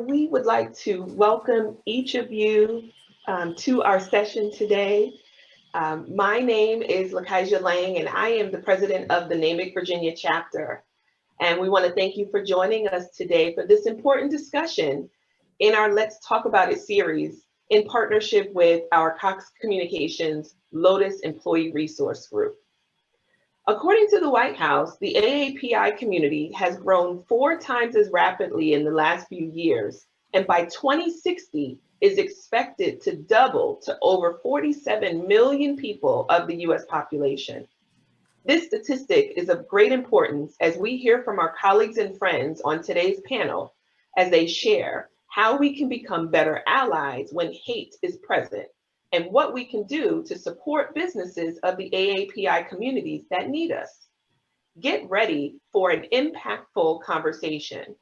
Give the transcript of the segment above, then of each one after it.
We would like to welcome each of you to our session today. My name is Lakijah Lang, and I am the president of the NAMIC Virginia chapter. And we want to thank you for joining us today for this important discussion in our Let's Talk About It series in partnership with our Cox Communications Lotus Employee Resource Group. According to the White House, the AAPI community has grown 4 times as rapidly in the last few years, and by 2060 is expected to double to over 47 million people of the US population. This statistic is of great importance as we hear from our colleagues and friends on today's panel as they share how we can become better allies when hate is present, and what we can do to support businesses of the AAPI communities that need us. Get ready for an impactful conversation.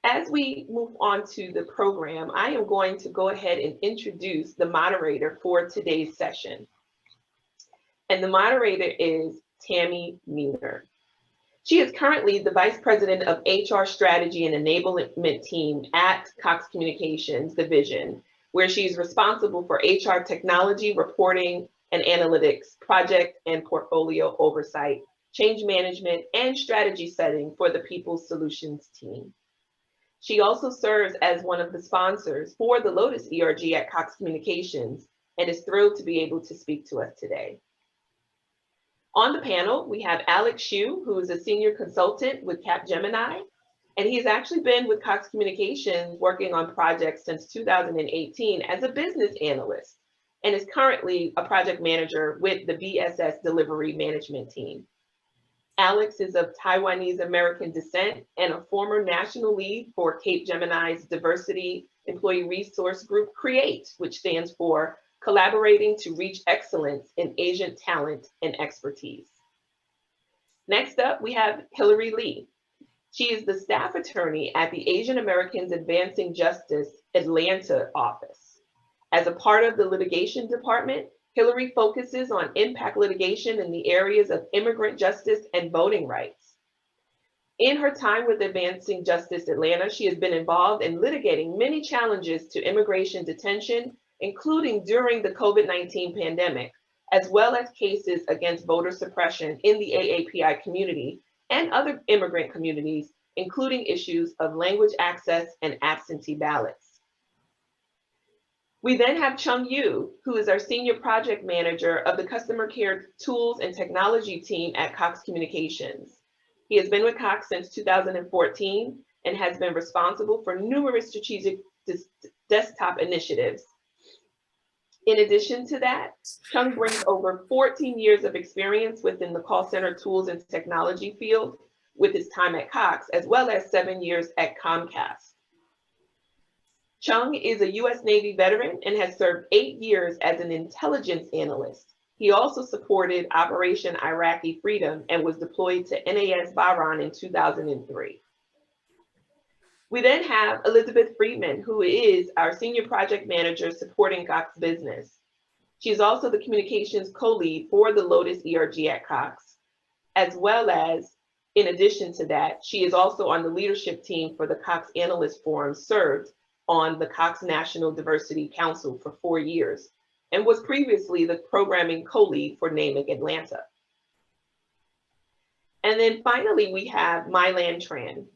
As we move on to the program, I am going to go ahead and introduce the moderator for today's session. And the moderator is Tammy Meanor. She is currently the Vice President of HR Strategy and Enablement team at Cox Communications Division, where she's responsible for HR technology, reporting and analytics, project and portfolio oversight, change management, and strategy setting for the People's Solutions team. She also serves as one of the sponsors for the Lotus ERG at Cox Communications and is thrilled to be able to speak to us today. On the panel, we have Shyu, who is a senior consultant with Capgemini, and he's actually been with Cox Communications working on projects since 2018 as a business analyst, and is currently a project manager with the BSS delivery management team. Alex is of Taiwanese American descent and a former national lead for Capgemini's diversity employee resource group CREATE, which stands for Collaborating to Reach Excellence in Asian Talent and Expertise. Next up, we have Hillary Lee. She is the staff attorney at the Asian Americans Advancing Justice Atlanta office. As a part of the litigation department, Hillary focuses on impact litigation in the areas of immigrant justice and voting rights. In her time with Advancing Justice Atlanta, she has been involved in litigating many challenges to immigration detention, including during the COVID-19 pandemic, as well as cases against voter suppression in the AAPI community and other immigrant communities, including issues of language access and absentee ballots. We then have Chung Yu, who is our senior project manager of the customer care tools and technology team at Cox Communications. He has been with Cox since 2014 and has been responsible for numerous strategic desktop initiatives. In addition to that, Chung brings over 14 years of experience within the call center tools and technology field with his time at Cox, as well as 7 years at Comcast. Chung is a US Navy veteran and has served 8 years as an intelligence analyst. He also supported Operation Iraqi Freedom and was deployed to NAS Bahrain in 2003. We then have Elizabeth Friedman, who is our senior project manager supporting Cox Business. She's also the communications co-lead for the Lotus ERG at Cox, as well as, in addition to that, she is also on the leadership team for the Cox Analyst Forum, served on the Cox National Diversity Council for 4 years, and was previously the programming co-lead for NAMIC Atlanta. And then finally, we have My Lan Tran.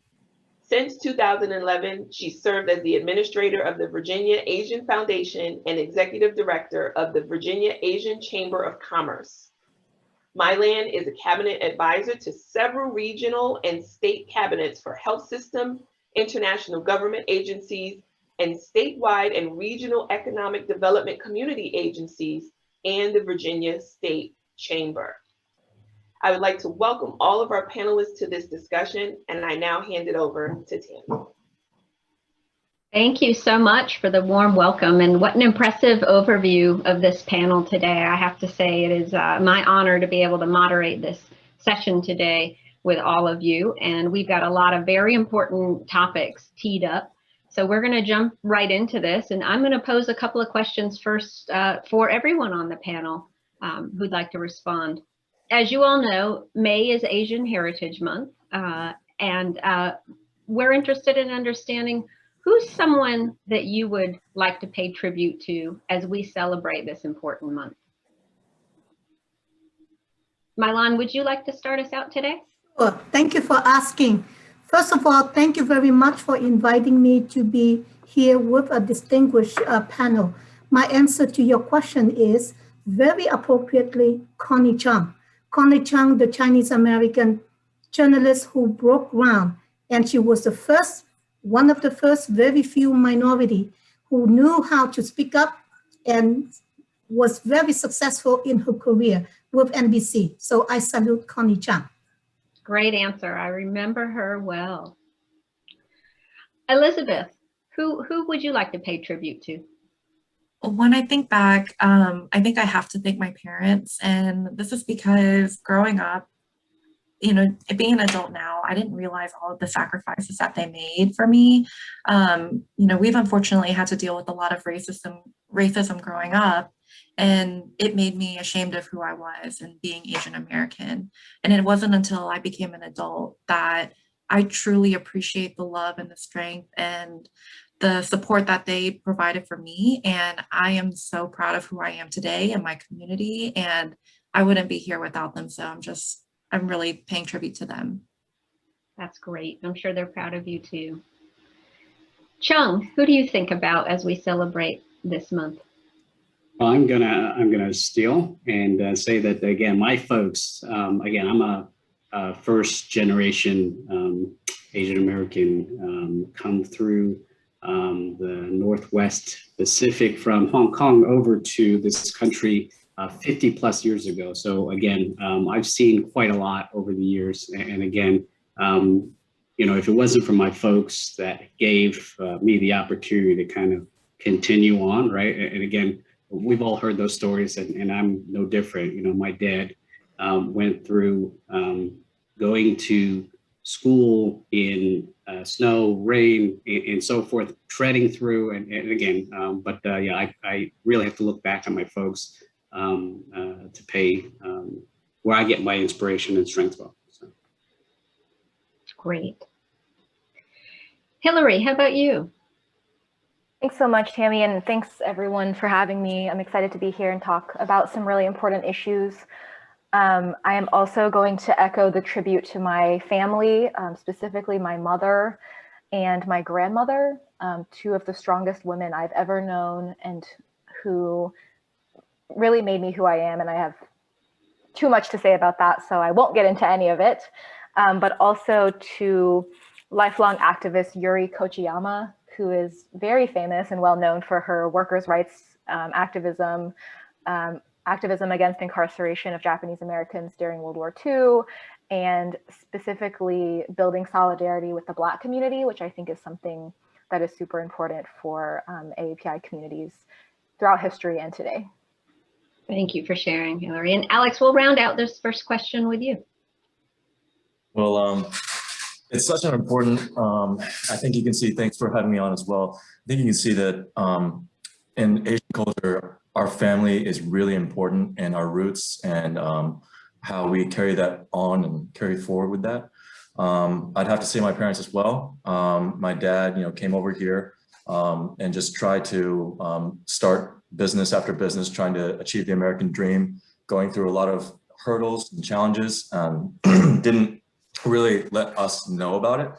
Since 2011, she served as the administrator of the Virginia Asian Foundation and executive director of the Virginia Asian Chamber of Commerce. My Lan is a cabinet advisor to several regional and state cabinets for health system, international government agencies, and statewide and regional economic development community agencies and the Virginia State Chamber. I would like to welcome all of our panelists to this discussion, and I now hand it over to Tammy. Thank you so much for the warm welcome, and what an impressive overview of this panel today. I have to say it is my honor to be able to moderate this session today with all of you, and we've got a lot of very important topics teed up. So we're going to jump right into this, and I'm going to pose a couple of questions first for everyone on the panel who'd like to respond. As you all know, May is Asian Heritage Month, and we're interested in understanding who's someone that you would like to pay tribute to as we celebrate this important month. My Lan, would you like to start us out today? Sure. Thank you for asking. First of all, thank you very much for inviting me to be here with a distinguished panel. My answer to your question is very appropriately Connie Chung. Connie Chung, the Chinese-American journalist who broke ground, and she was the first, one of the first very few minority who knew how to speak up and was very successful in her career with NBC. So I salute Connie Chung. Great answer. I remember her well. Elizabeth, who would you like to pay tribute to? When I think back, I think I have to thank my parents. And this is because growing up, you know, being an adult now, I didn't realize all of the sacrifices that they made for me. You know, we've unfortunately had to deal with a lot of racism growing up, and it made me ashamed of who I was and being Asian American. And it wasn't until I became an adult that I truly appreciate the love and the strength and the support that they provided for me. And I am so proud of who I am today in my community, and I wouldn't be here without them. So I'm really paying tribute to them. That's great. I'm sure they're proud of you too. Chung, who do you think about as we celebrate this month? Well, I'm gonna steal and say that again, my folks. Again, I'm a first generation Asian American, come through the Northwest Pacific from Hong Kong over to this country 50 plus years ago. So again, I've seen quite a lot over the years. And again, you know, if it wasn't for my folks that gave me the opportunity to kind of continue on, right? And again, we've all heard those stories, and I'm no different. You know, my dad went through going to school in snow, rain, and so forth, treading through, and again, yeah, I really have to look back on my folks to pay where I get my inspiration and strength from. So. Great. Hillary, how about you? Thanks so much, Tammy, and thanks everyone for having me. I'm excited to be here and talk about some really important issues. I am also going to echo the tribute to my family, specifically my mother and my grandmother, two of the strongest women I've ever known and who really made me who I am. And I have too much to say about that, so I won't get into any of it. But also to lifelong activist Yuri Kochiyama, who is very famous and well known for her workers' rights activism, activism against incarceration of Japanese Americans during World War II, and specifically building solidarity with the Black community, which I think is something that is super important for AAPI communities throughout history and today. Thank you for sharing, Hillary. And Alex, we'll round out this first question with you. Well, it's such an important, I think you can see, thanks for having me on as well. I think you can see that in Asian culture, our family is really important, and our roots and how we carry that on and carry forward with that. I'd have to say my parents as well. My dad, you know, came over here and just tried to start business after business, trying to achieve the American dream, going through a lot of hurdles and challenges, didn't really let us know about it.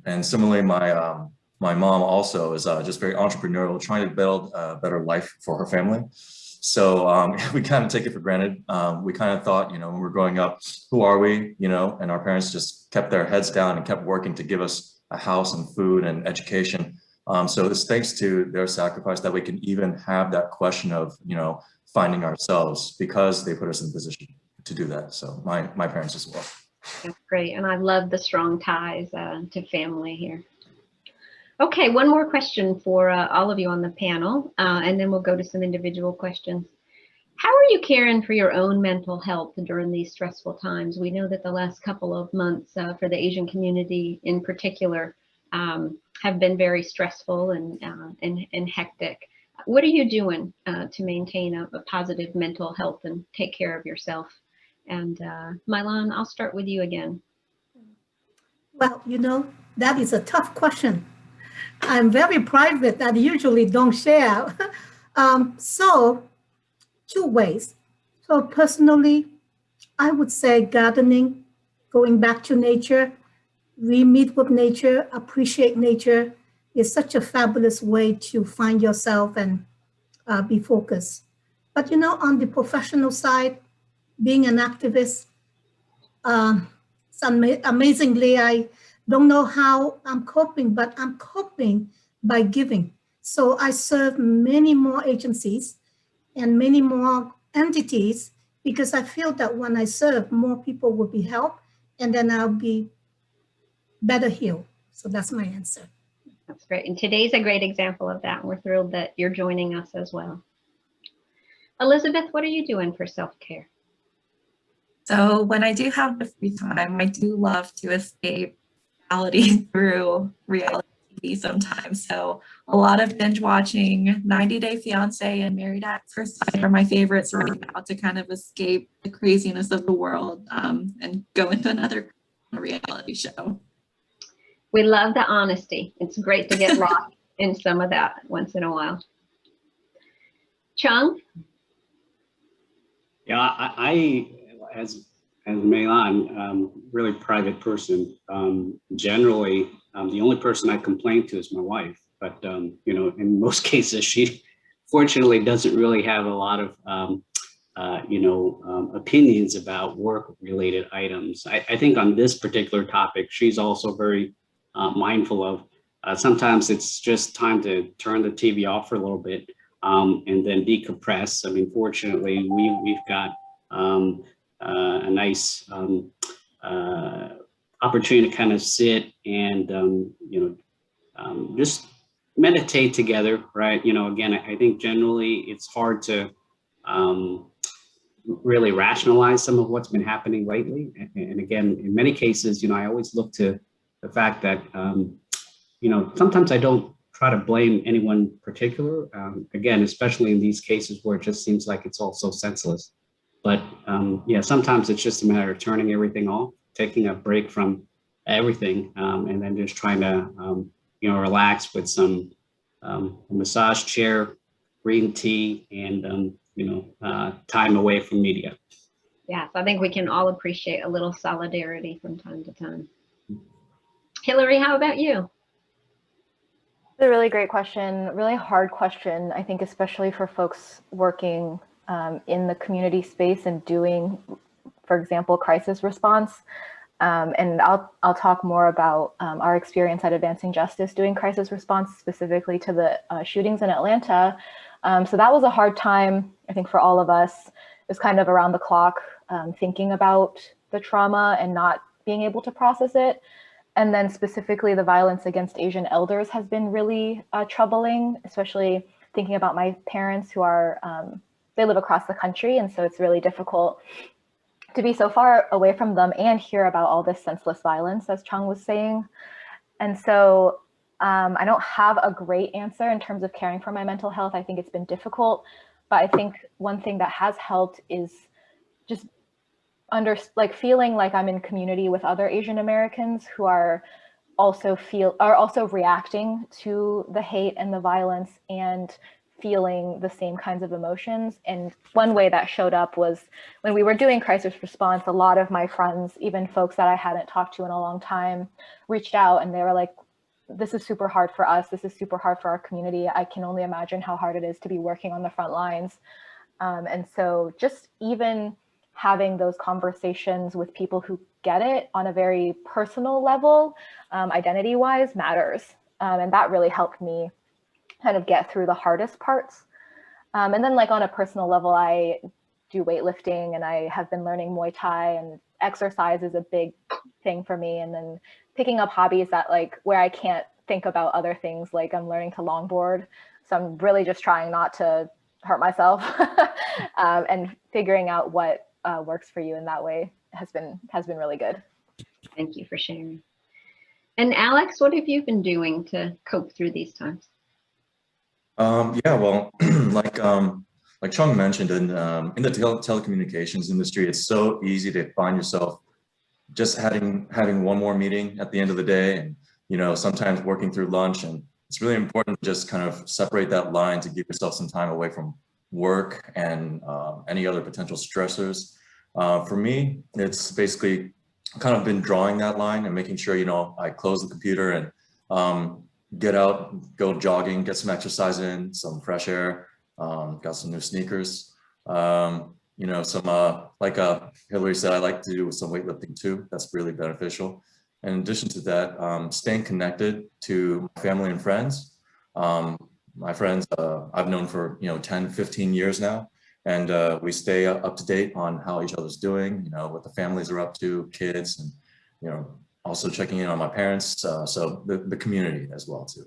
And similarly, my mom also is just very entrepreneurial, trying to build a better life for her family. So we kind of take it for granted. We kind of thought, you know, when we were growing up, who are we, you know, and our parents just kept their heads down and kept working to give us a house and food and education. So it's thanks to their sacrifice that we can even have that question of, you know, finding ourselves, because they put us in a position to do that. So my parents as well. That's great. And I love the strong ties to family here. Okay, one more question for all of you on the panel, and then we'll go to some individual questions. How are you caring for your own mental health during these stressful times? We know that the last couple of months for the Asian community in particular have been very stressful and hectic. What are you doing to maintain a positive mental health and take care of yourself? And My Lan, I'll start with you again. Well, you know, That is a tough question. I'm very private. I usually don't share. So 2 ways. So personally, I would say gardening, going back to nature, re-meet with nature, appreciate nature is such a fabulous way to find yourself and be focused. But on the professional side, being an activist, amazingly, I don't know how I'm coping, but I'm coping by giving. So I serve many more agencies and many more entities because I feel that when I serve, more people will be helped and then I'll be better healed. So that's my answer. That's great. And today's a great example of that. We're thrilled that you're joining us as well. Elizabeth, what are you doing for self-care? So when I do have the free time, I do love to escape reality through reality TV sometimes. So a lot of binge watching. 90 Day Fiance and Married at First Sight are my favorites right now to kind of escape the craziness of the world and go into another reality show. We love the honesty. It's great to get lost in some of that once in a while. Chung? Yeah, I as My Lan, really private person. Generally, the only person I complain to is my wife. But in most cases, she fortunately doesn't really have a lot of opinions about work-related items. I think on this particular topic, she's also very mindful of. Sometimes it's just time to turn the TV off for a little bit. And then decompress. I mean, fortunately, we've got a nice opportunity to kind of sit and just meditate together, right? Again, I think generally it's hard to really rationalize some of what's been happening lately. And again, in many cases, I always look to the fact that sometimes I don't try to blame anyone particular, again, especially in these cases where it just seems like it's all so senseless. But yeah, sometimes it's just a matter of turning everything off, taking a break from everything, and then just trying to, relax with some massage chair, green tea, and, time away from media. Yes, I think we can all appreciate a little solidarity from time to time. Hillary, how about you? It's a really great question, really hard question, I think, especially for folks working in the community space and doing, for example, crisis response. And I'll talk more about our experience at Advancing Justice doing crisis response specifically to the shootings in Atlanta. So that was a hard time, I think, for all of us. It was kind of around the clock thinking about the trauma and not being able to process it. And then specifically the violence against Asian elders has been really troubling, especially thinking about my parents who are, they live across the country. And so it's really difficult to be so far away from them and hear about all this senseless violence, as Chung was saying. And so I don't have a great answer in terms of caring for my mental health. I think it's been difficult, but I think one thing that has helped is just feeling like I'm in community with other Asian Americans who are also reacting to the hate and the violence and feeling the same kinds of emotions. And one way that showed up was when we were doing crisis response, a lot of my friends, even folks that I hadn't talked to in a long time, reached out and they were like, this is super hard for us. This is super hard for our community. I can only imagine how hard it is to be working on the front lines. And so just even having those conversations with people who get it on a very personal level, identity-wise, matters. And that really helped me kind of get through the hardest parts. And then on a personal level, I do weightlifting and I have been learning Muay Thai, and exercise is a big thing for me. And then picking up hobbies that where I can't think about other things, like I'm learning to longboard. So I'm really just trying not to hurt myself and figuring out what works for you in that way has been really good. Thank you for sharing. And Alex, what have you been doing to cope through these times? Yeah, well, like Chung mentioned, in the telecommunications industry, it's so easy to find yourself just having one more meeting at the end of the day and sometimes working through lunch, and it's really important to just kind of separate that line to give yourself some time away from work and any other potential stressors. For me, it's basically kind of been drawing that line and making sure, I close the computer and get out, go jogging, get some exercise in, some fresh air, got some new sneakers. Like Hillary said, I like to do some weightlifting too. That's really beneficial. In addition to that, staying connected to family and friends. My friends I've known for 10, 15 years now, and we stay up to date on how each other's doing, what the families are up to, kids, and also checking in on my parents. So the community as well too.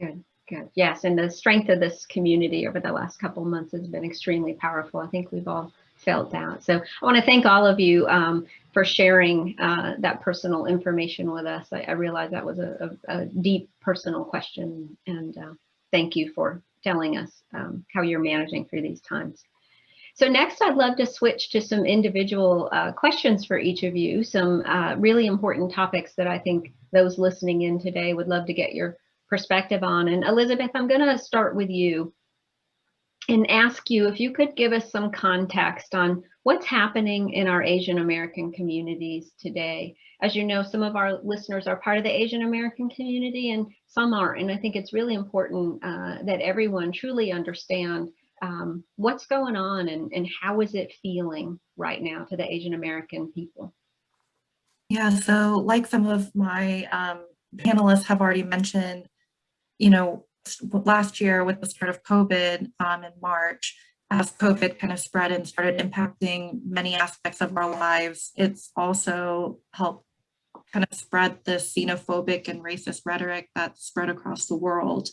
Good, good. Yes, and the strength of this community over the last couple of months has been extremely powerful. I think we've all felt that. So I want to thank all of you for sharing that personal information with us. I realize that was a deep personal question, and thank you for telling us how you're managing through these times. So next, I'd love to switch to some individual questions for each of you, some really important topics that I think those listening in today would love to get your perspective on. And Elizabeth, I'm going to start with you and ask you if you could give us some context on what's happening in our Asian American communities today. As you know, some of our listeners are part of the Asian American community and some aren't. And I think it's really important that everyone truly understand what's going on and how is it feeling right now to the Asian American people. Yeah, so like some of my panelists have already mentioned, last year with the start of COVID in March, as COVID kind of spread and started impacting many aspects of our lives, it's also helped kind of spread this xenophobic and racist rhetoric that's spread across the world.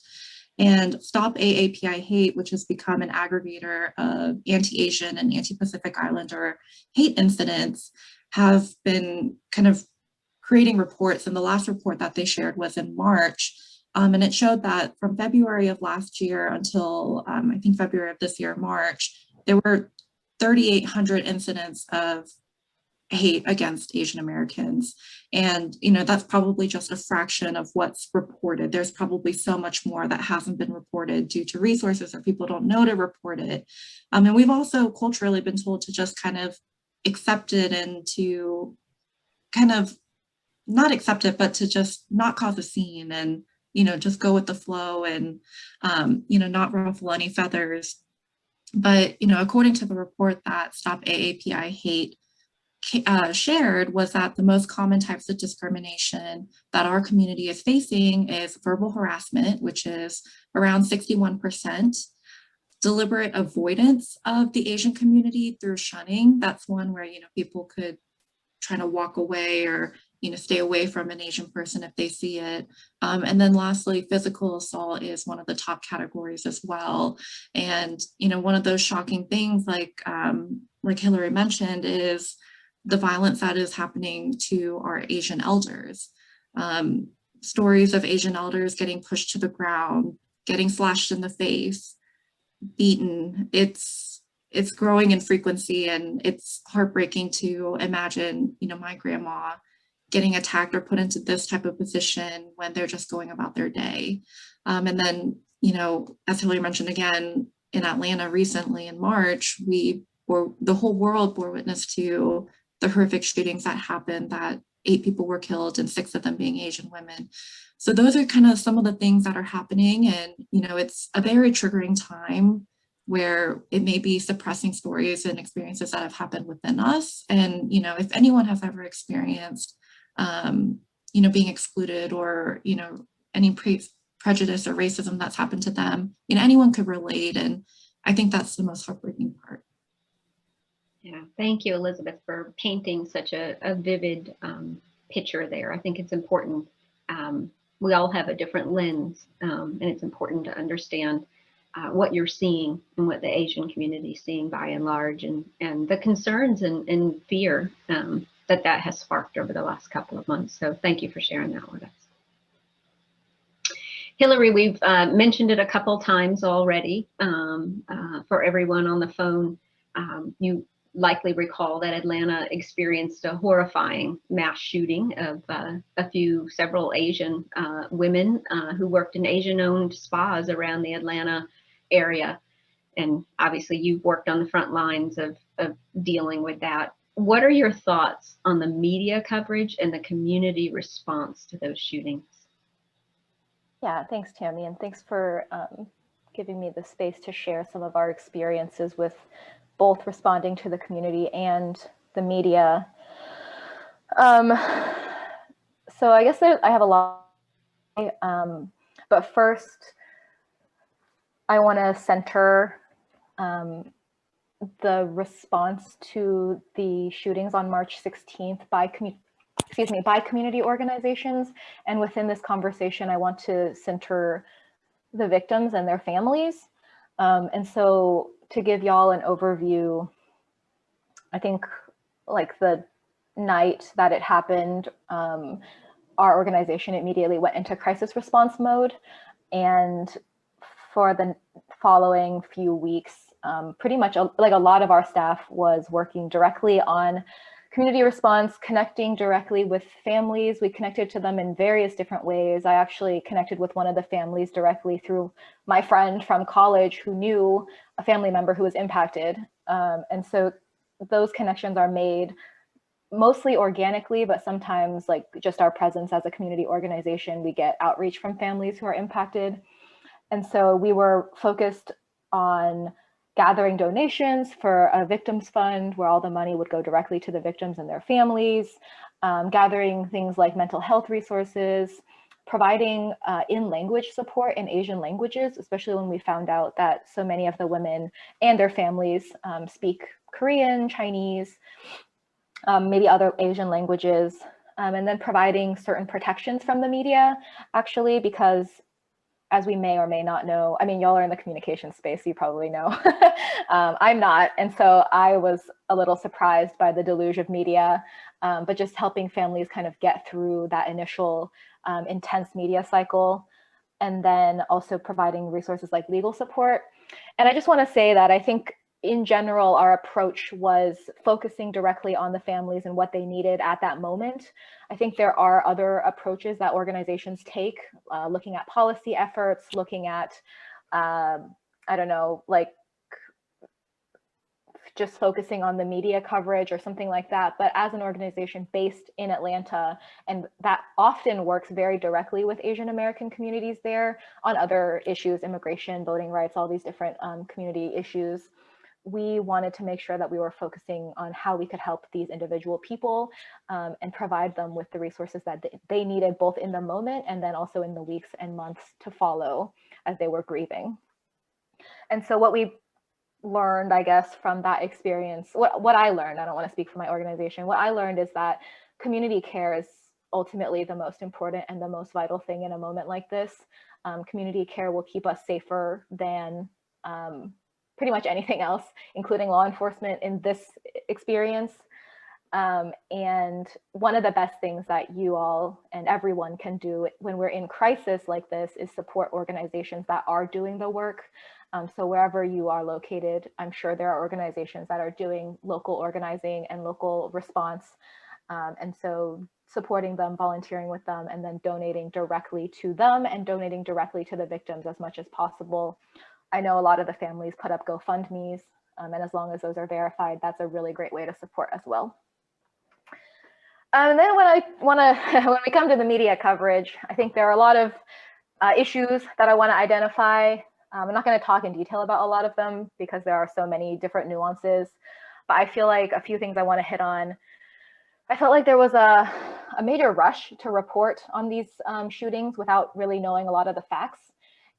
And Stop AAPI Hate, which has become an aggregator of anti-Asian and anti-Pacific Islander hate incidents, have been kind of creating reports. And the last report that they shared was in March. And it showed that from February of last year until I think February of this year, March, there were 3,800 incidents of hate against Asian Americans. And, that's probably just a fraction of what's reported. There's probably so much more that hasn't been reported due to resources or people don't know to report it. And we've also culturally been told to just kind of accept it and to kind of not accept it, but to just not cause a scene and, just go with the flow and, not ruffle any feathers. But, according to the report that Stop AAPI Hate shared, was that the most common types of discrimination that our community is facing is verbal harassment, which is around 61%, deliberate avoidance of the Asian community through shunning. That's one where, people could try to walk away or, stay away from an Asian person if they see it. And then lastly, physical assault is one of the top categories as well. And, one of those shocking things like Hillary mentioned is the violence that is happening to our Asian elders. Stories of Asian elders getting pushed to the ground, getting slashed in the face, beaten. It's growing in frequency, and it's heartbreaking to imagine, my grandma getting attacked or put into this type of position when they're just going about their day. And then, as Hillary mentioned again, in Atlanta recently in March, the whole world bore witness to the horrific shootings that happened, that 8 people were killed and 6 of them being Asian women. So those are kind of some of the things that are happening. And, it's a very triggering time where it may be suppressing stories and experiences that have happened within us. And, if anyone has ever experienced, being excluded or, any prejudice or racism that's happened to them, anyone could relate. And I think that's the most heartbreaking part. Yeah, thank you, Elizabeth, for painting such a vivid picture there. I think it's important. We all have a different lens, and it's important to understand what you're seeing and what the Asian community is seeing by and large, and the concerns and fear that has sparked over the last couple of months. So thank you for sharing that with us. Hillary, we've mentioned it a couple times already for everyone on the phone. You likely recall that Atlanta experienced a horrifying mass shooting of several Asian women who worked in Asian-owned spas around the Atlanta area. And obviously you've worked on the front lines of dealing with that. What are your thoughts on the media coverage and the community response to those shootings? Yeah, thanks, Tammy, and thanks for giving me the space to share some of our experiences with both responding to the community and the media. So I guess I have a lot, but first I want to center the response to the shootings on March 16th by community organizations. And within this conversation, I want to center the victims and their families. And so to give y'all an overview, I think like the night that it happened, our organization immediately went into crisis response mode. And for the following few weeks, pretty much like a lot of our staff was working directly on community response, connecting directly with families. We connected to them in various different ways. I actually connected with one of the families directly through my friend from college who knew a family member who was impacted. And so those connections are made mostly organically, but sometimes like just our presence as a community organization, we get outreach from families who are impacted. And so we were focused on gathering donations for a victims fund where all the money would go directly to the victims and their families, gathering things like mental health resources, providing in-language support in Asian languages, especially when we found out that so many of the women and their families speak Korean, Chinese, maybe other Asian languages, and then providing certain protections from the media, actually, because as we may or may not know, I mean, y'all are in the communication space, you probably know. I'm not. And so I was a little surprised by the deluge of media, but just helping families kind of get through that initial intense media cycle. And then also providing resources like legal support. And I just want to say that I think in general, our approach was focusing directly on the families and what they needed at that moment. I think there are other approaches that organizations take, looking at policy efforts, looking at, I don't know, like just focusing on the media coverage or something like that. But as an organization based in Atlanta, and that often works very directly with Asian American communities there on other issues, immigration, voting rights, all these different community issues, we wanted to make sure that we were focusing on how we could help these individual people and provide them with the resources that they needed both in the moment and then also in the weeks and months to follow as they were grieving. And so what we learned, I guess, from that experience, what I learned, I don't want to speak for my organization, what I learned is that community care is ultimately the most important and the most vital thing in a moment like this. Community care will keep us safer than pretty much anything else, including law enforcement in this experience. And one of the best things that you all and everyone can do when we're in crisis like this is support organizations that are doing the work. So wherever you are located, I'm sure there are organizations that are doing local organizing and local response. And so supporting them, volunteering with them, and then donating directly to them and donating directly to the victims as much as possible. I know a lot of the families put up GoFundMes, and as long as those are verified, that's a really great way to support as well. And then when we come to the media coverage, I think there are a lot of issues that I want to identify. I'm not going to talk in detail about a lot of them because there are so many different nuances, but I feel like a few things I want to hit on. I felt like there was a major rush to report on these shootings without really knowing a lot of the facts.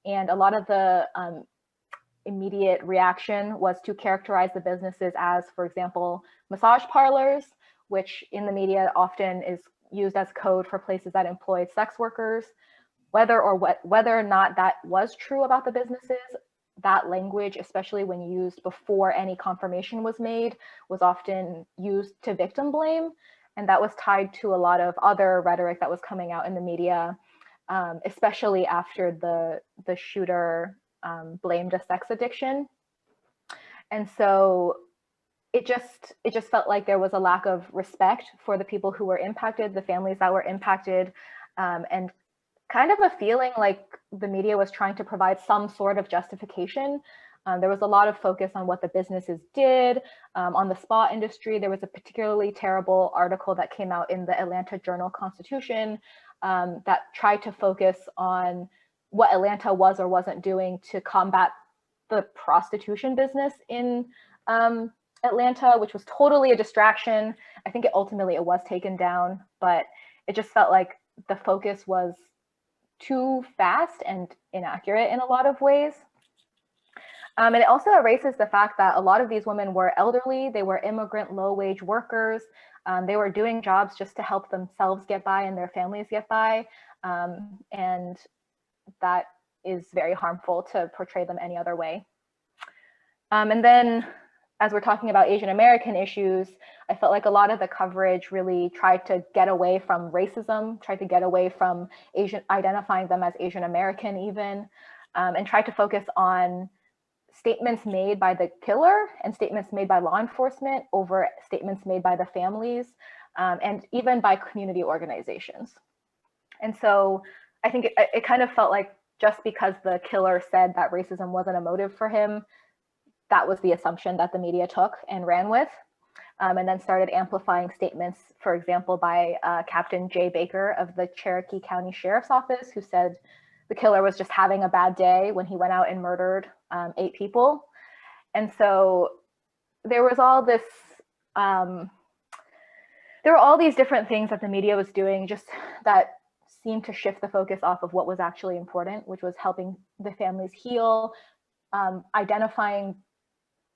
And a lot of the immediate reaction was to characterize the businesses as, for example, massage parlors, which in the media often is used as code for places that employ sex workers. Whether or not that was true about the businesses, that language, especially when used before any confirmation was made, was often used to victim blame. And that was tied to a lot of other rhetoric that was coming out in the media, especially after the shooter blamed a sex addiction. And so it just felt like there was a lack of respect for the people who were impacted, the families that were impacted, and kind of a feeling like the media was trying to provide some sort of justification. There was a lot of focus on what the businesses did, on the spa industry. There was a particularly terrible article that came out in the Atlanta Journal-Constitution that tried to focus on what Atlanta was or wasn't doing to combat the prostitution business in Atlanta, which was totally a distraction. I think ultimately it was taken down, but it just felt like the focus was too fast and inaccurate in a lot of ways. And it also erases the fact that a lot of these women were elderly, they were immigrant low-wage workers, they were doing jobs just to help themselves get by and their families get by, and that is very harmful to portray them any other way. And then, as we're talking about Asian American issues, I felt like a lot of the coverage really tried to get away from racism, tried to get away from identifying them as Asian American even, and tried to focus on statements made by the killer and statements made by law enforcement over statements made by the families, and even by community organizations. And so I think it kind of felt like just because the killer said that racism wasn't a motive for him, that was the assumption that the media took and ran with, and then started amplifying statements, for example, by Captain Jay Baker of the Cherokee County Sheriff's Office, who said the killer was just having a bad day when he went out and murdered 8 people. And so there was all this, there were all these different things that the media was doing just that seemed to shift the focus off of what was actually important, which was helping the families heal, identifying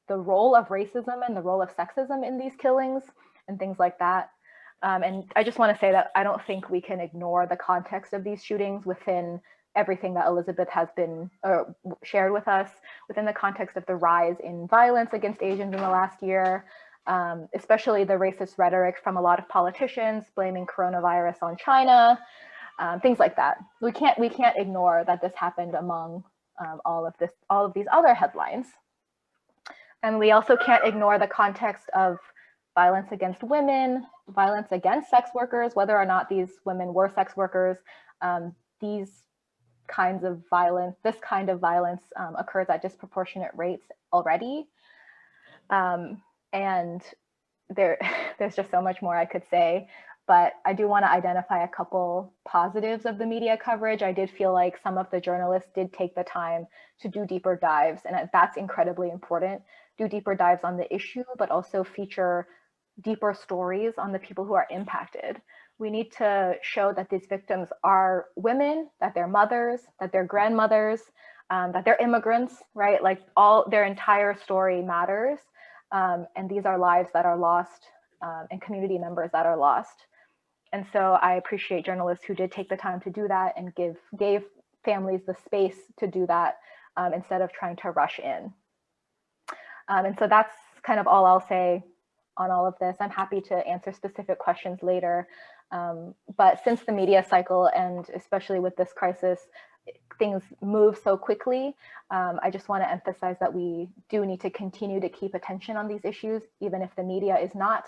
the role of racism and the role of sexism in these killings and things like that. And I just want to say that I don't think we can ignore the context of these shootings within everything that Elizabeth has been shared with us, within the context of the rise in violence against Asians in the last year, especially the racist rhetoric from a lot of politicians blaming coronavirus on China, things like that. We can't ignore that this happened among all of these other headlines. And we also can't ignore the context of violence against women, violence against sex workers, whether or not these women were sex workers. This kind of violence occurs at disproportionate rates already. And there's just so much more I could say, but I do want to identify a couple positives of the media coverage. I did feel like some of the journalists did take the time to do deeper dives, and that's incredibly important. Do deeper dives on the issue, but also feature deeper stories on the people who are impacted. We need to show that these victims are women, that they're mothers, that they're grandmothers, that they're immigrants, right? Like their entire story matters. And these are lives that are lost and community members that are lost. And so I appreciate journalists who did take the time to do that and gave families the space to do that instead of trying to rush in. And so that's kind of all I'll say on all of this. I'm happy to answer specific questions later. But since the media cycle, and especially with this crisis, things move so quickly, I just want to emphasize that we do need to continue to keep attention on these issues, even if the media is not,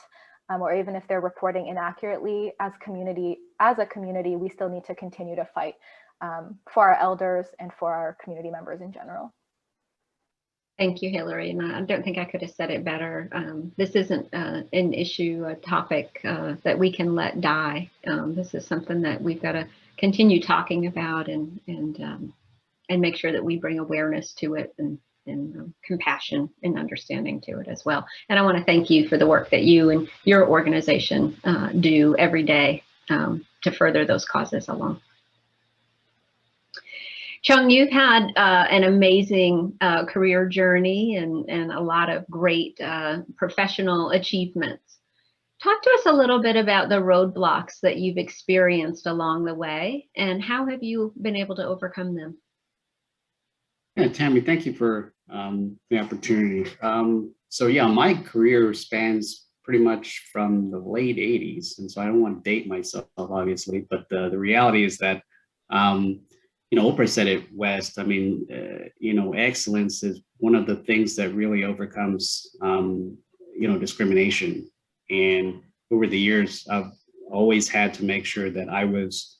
or even if they're reporting inaccurately. As a community, we still need to continue to fight for our elders and for our community members in general. Thank you, Hillary. And I don't think I could have said it better. This isn't an issue, a topic that we can let die. This is something that we've got to continue talking about and make sure that we bring awareness to it and compassion and understanding to it as well. And I want to thank you for the work that you and your organization do every day to further those causes along. Chung, you've had an amazing career journey and a lot of great professional achievements. Talk to us a little bit about the roadblocks that you've experienced along the way and how have you been able to overcome them? Yeah, Tammy, thank you for the opportunity. So yeah, my career spans pretty much from the late 80s. And so I don't want to date myself, obviously, but the reality is that Oprah said it West. I mean, excellence is one of the things that really overcomes, discrimination. And over the years, I've always had to make sure that I was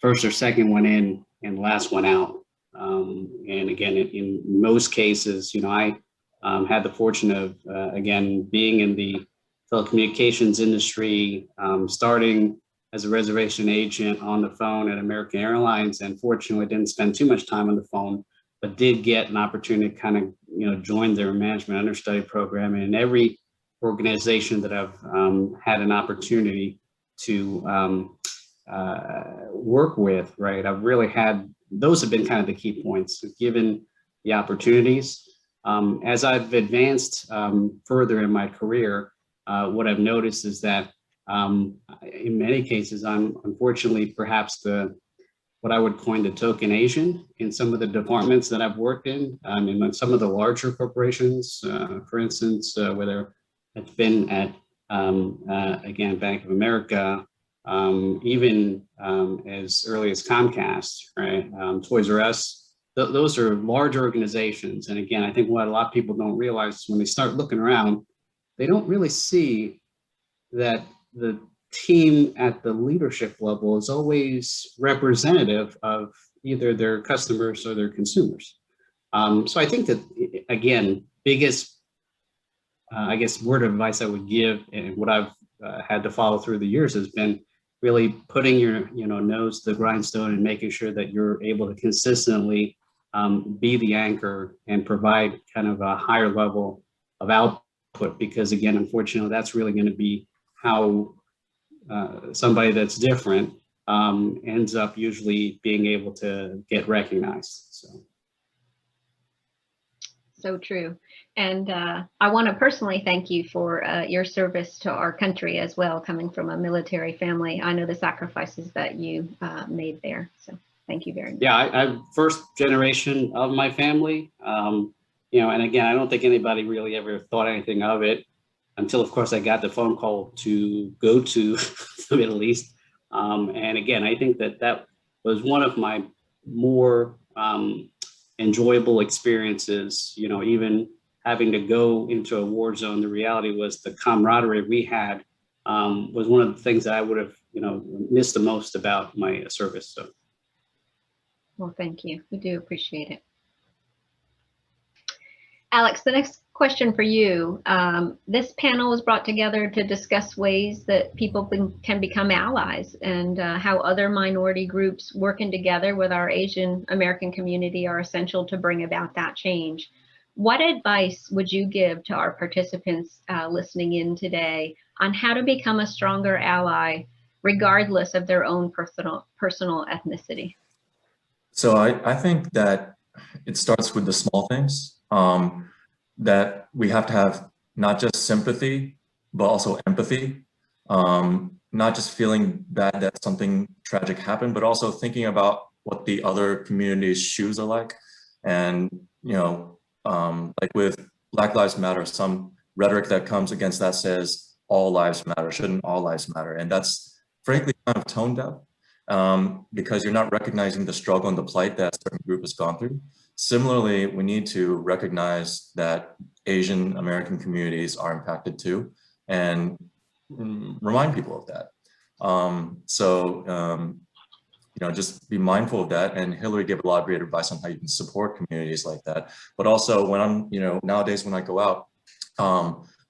first or second one in and last one out. And again, in most cases, I had the fortune of, again, being in the telecommunications industry, starting as a reservation agent on the phone at American Airlines, and fortunately didn't spend too much time on the phone, but did get an opportunity to kind of, join their management understudy program. And in every organization that I've had an opportunity to work with, right, I've really had, those have been kind of the key points, given the opportunities. As I've advanced further in my career, what I've noticed is that in many cases, I'm unfortunately perhaps what I would coin the token Asian in some of the departments that I've worked in some of the larger corporations, for instance, whether it's been at, again, Bank of America, even as early as Comcast, right? Toys R Us, those are large organizations. And again, I think what a lot of people don't realize is when they start looking around, they don't really see that the team at the leadership level is always representative of either their customers or their consumers. So I think that, again, biggest, I guess, word of advice I would give, and what I've had to follow through the years, has been really putting your nose to the grindstone and making sure that you're able to consistently be the anchor and provide kind of a higher level of output, because again, unfortunately, that's really going to be how somebody that's different ends up usually being able to get recognized. So true. And I want to personally thank you for your service to our country as well, coming from a military family. I know the sacrifices that you made there. So thank you very much. Yeah, I'm first generation of my family. And again, I don't think anybody really ever thought anything of it until, of course, I got the phone call to go to the Middle East. And again, I think that was one of my more enjoyable experiences, even having to go into a war zone. The reality was the camaraderie we had was one of the things that I would have, missed the most about my service. So. Well, thank you. We do appreciate it. Alex, the next question for you. This panel was brought together to discuss ways that people can become allies, and how other minority groups working together with our Asian American community are essential to bring about that change. What advice would you give to our participants listening in today on how to become a stronger ally, regardless of their own personal ethnicity? So I think that it starts with the small things. That we have to have not just sympathy, but also empathy. Not just feeling bad that something tragic happened, but also thinking about what the other communities' shoes are like. And, like with Black Lives Matter, some rhetoric that comes against that says all lives matter, shouldn't all lives matter? And that's frankly kind of tone deaf, because you're not recognizing the struggle and the plight that a certain group has gone through. Similarly, we need to recognize that Asian American communities are impacted too, and remind people of that. Just be mindful of that. And Hillary gave a lot of great advice on how you can support communities like that. But also when I'm, nowadays when I go out,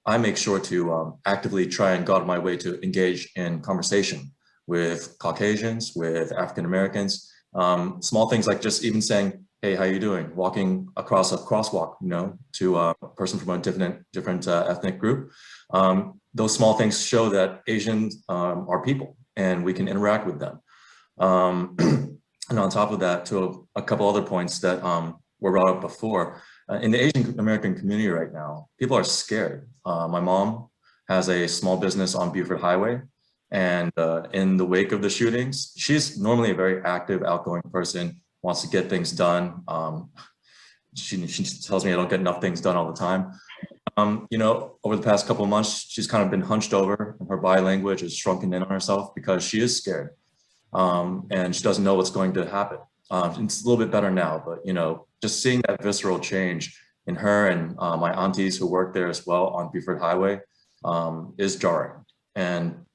I make sure to actively try and go out of my way to engage in conversation with Caucasians, with African Americans, small things like just even saying, hey, how you doing? Walking across a crosswalk, to a person from a different ethnic group. Those small things show that Asians are people and we can interact with them. And on top of that, to a couple other points that were brought up before, in the Asian American community right now, people are scared. My mom has a small business on Buford Highway. And in the wake of the shootings, she's normally a very active, outgoing person, wants to get things done. She tells me I don't get enough things done all the time. Over the past couple of months, she's kind of been hunched over, and her body language is shrunken in on herself because she is scared. And she doesn't know what's going to happen. It's a little bit better now, but just seeing that visceral change in her and my aunties who work there as well on Beaufort Highway is jarring. And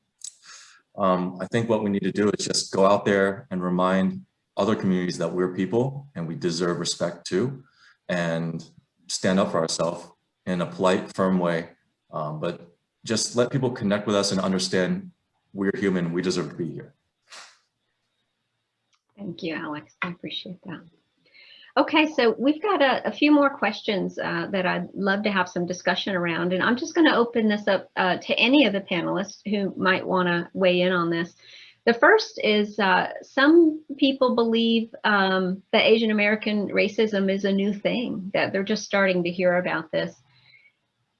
I think what we need to do is just go out there and remind other communities that we're people and we deserve respect too, and stand up for ourselves in a polite, firm way, but just let people connect with us and understand we're human, we deserve to be here. Thank you, Alex. I appreciate that. Okay, so we've got a few more questions that I'd love to have some discussion around, and I'm just going to open this up to any of the panelists who might want to weigh in on this. The first is some people believe that Asian American racism is a new thing, that they're just starting to hear about this.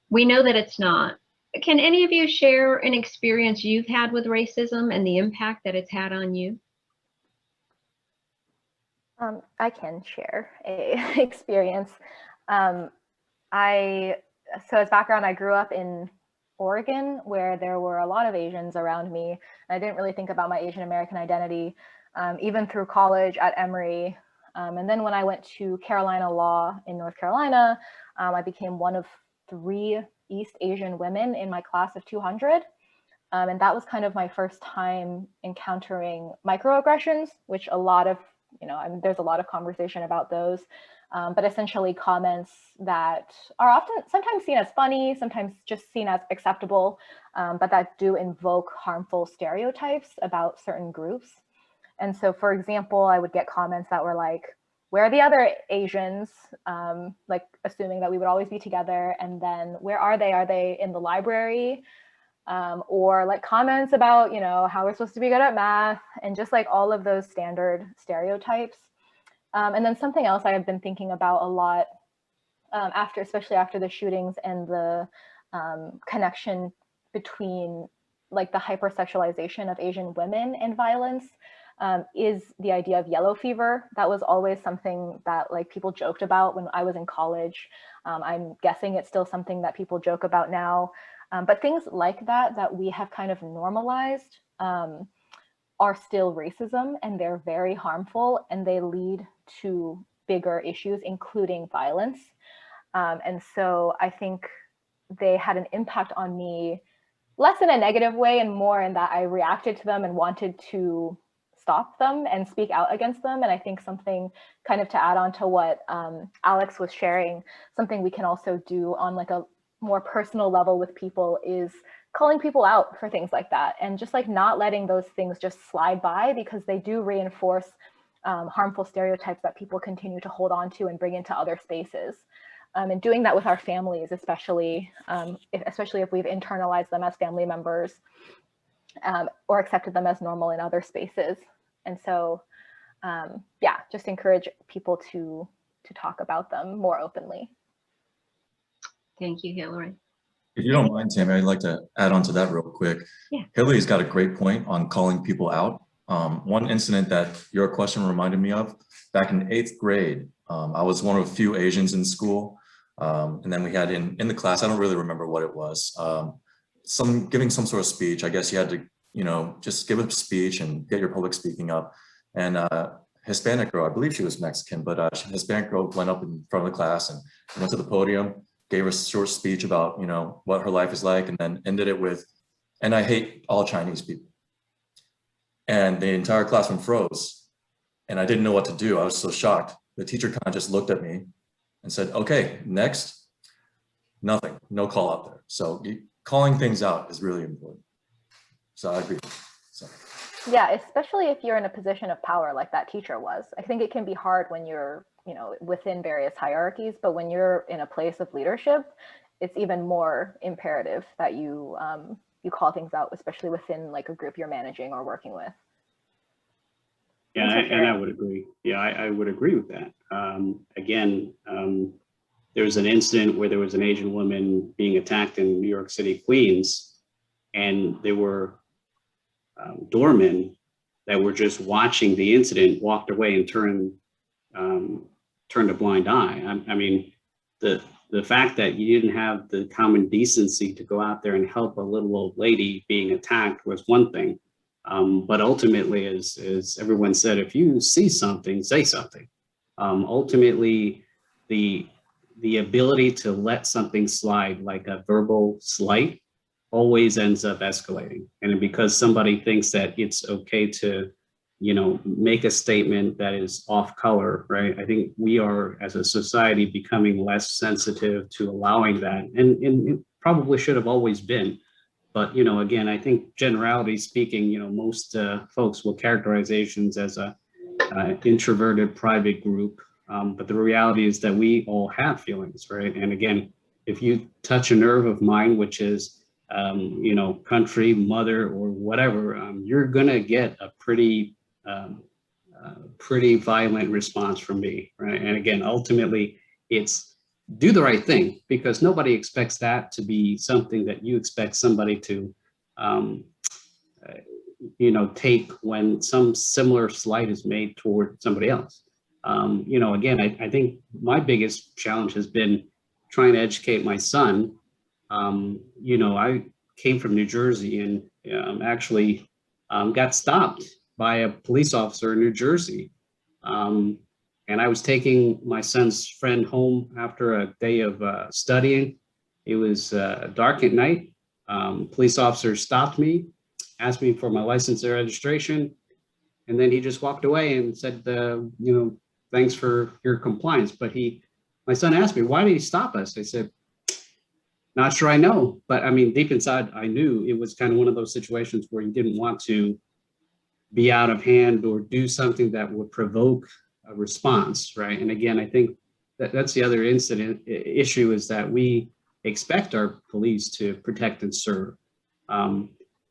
We know that it's not. Can any of you share an experience you've had with racism and the impact that it's had on you? I can share a experience. So as background, I grew up in Oregon, where there were a lot of Asians around me. And I didn't really think about my Asian American identity, even through college at Emory. And then when I went to Carolina Law in North Carolina, I became one of 3 East Asian women in my class of 200. And that was kind of my first time encountering microaggressions, which a lot of, there's a lot of conversation about those, but essentially comments that are often sometimes seen as funny, sometimes just seen as acceptable, but that do invoke harmful stereotypes about certain groups. And so, for example, I would get comments that were like, where are the other Asians? Like assuming that we would always be together. And then where are they? Are they in the library? Or like comments about, how we're supposed to be good at math, and just like all of those standard stereotypes. And then something else I have been thinking about a lot especially after the shootings and the connection between like the hypersexualization of Asian women and violence is the idea of yellow fever. That was always something that like people joked about when I was in college. I'm guessing it's still something that people joke about now. But things like that we have kind of normalized are still racism, and they're very harmful, and they lead to bigger issues, including violence. And so I think they had an impact on me, less in a negative way and more in that I reacted to them and wanted to stop them and speak out against them. And I think something kind of to add on to what Alex was sharing, something we can also do on like a more personal level with people is calling people out for things like that, and just like not letting those things just slide by, because they do reinforce harmful stereotypes that people continue to hold on to and bring into other spaces. And doing that with our families, especially if we've internalized them as family members or accepted them as normal in other spaces. And so, yeah, just encourage people to talk about them more openly. Thank you, Hillary. If you don't mind, Tammy, I'd like to add on to that real quick. Yeah. Hillary's got a great point on calling people out. One incident that your question reminded me of, back in 8th grade, I was one of a few Asians in school. And then we had in the class, I don't really remember what it was, giving some sort of speech. I guess you had to, just give a speech and get your public speaking up. And Hispanic girl, I believe she was Mexican, but Hispanic girl went up in front of the class and went to the podium, gave a short speech about, what her life is like, and then ended it with, and I hate all Chinese people. And the entire classroom froze, and I didn't know what to do. I was so shocked. The teacher kind of just looked at me and said, okay, next. Nothing, no call out there. So calling things out is really important. So I agree. So. Yeah, especially if you're in a position of power like that teacher was. I think it can be hard when you're, within various hierarchies, but when you're in a place of leadership, it's even more imperative that you call things out, especially within like a group you're managing or working with. Yeah, and I would agree. Yeah, I would agree with that. Again, there was an incident where there was an Asian woman being attacked in New York City, Queens, and there were doormen that were just watching the incident, walked away and turned a blind eye. I mean, the fact that you didn't have the common decency to go out there and help a little old lady being attacked was one thing. But ultimately, as everyone said, if you see something, say something. Ultimately, the the ability to let something slide, like a verbal slight, always ends up escalating. And because somebody thinks that it's okay to, make a statement that is off color, right? I think we are, as a society, becoming less sensitive to allowing that. And it probably should have always been. But, again, I think generality speaking, most folks will characterize Asians as a introverted private group. But the reality is that we all have feelings, right? And again, if you touch a nerve of mine, which is, country, mother, or whatever, you're gonna get a pretty violent response from me, right? And again, ultimately, it's do the right thing, because nobody expects that to be something that you expect somebody to, take when some similar slight is made toward somebody else. Again, I think my biggest challenge has been trying to educate my son. I came from New Jersey and actually got stopped by a police officer in New Jersey. And I was taking my son's friend home after a day of studying. It was dark at night. Police officer stopped me, asked me for my license and registration, and then he just walked away and said, thanks for your compliance. But my son asked me, why did he stop us? I said, not sure I know. But I mean, deep inside, I knew it was kind of one of those situations where you didn't want to be out of hand or do something that would provoke a response, right? And again, I think that's the other issue is that we expect our police to protect and serve.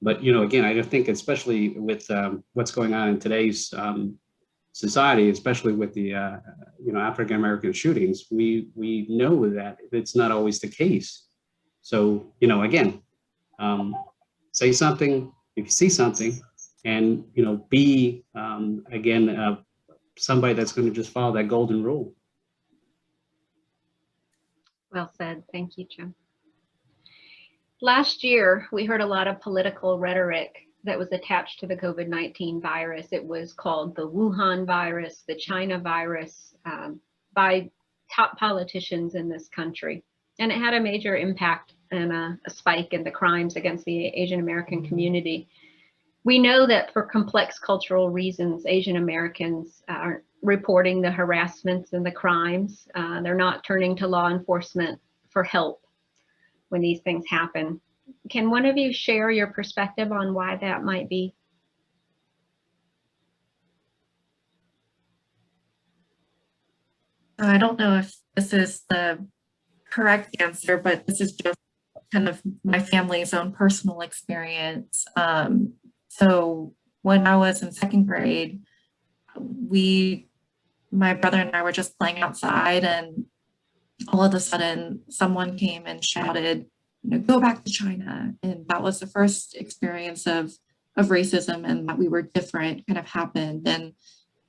But, again, I think especially with what's going on in today's society, especially with the, African-American shootings, we know that it's not always the case. So, again, say something if you see something, and, be, again, somebody that's going to just follow that golden rule. Well said. Thank you, Jim. Last year, we heard a lot of political rhetoric that was attached to the COVID-19 virus. It was called the Wuhan virus, the China virus, by top politicians in this country. And it had a major impact and a spike in the crimes against the Asian American community. We know that for complex cultural reasons, Asian Americans aren't reporting the harassments and the crimes. They're not turning to law enforcement for help when these things happen. Can one of you share your perspective on why that might be? I don't know if this is the correct answer, but this is just kind of my family's own personal experience. So when I was in second grade, my brother and I were just playing outside, and all of a sudden someone came and shouted, go back to China. And that was the first experience of racism, and that we were different kind of happened. And,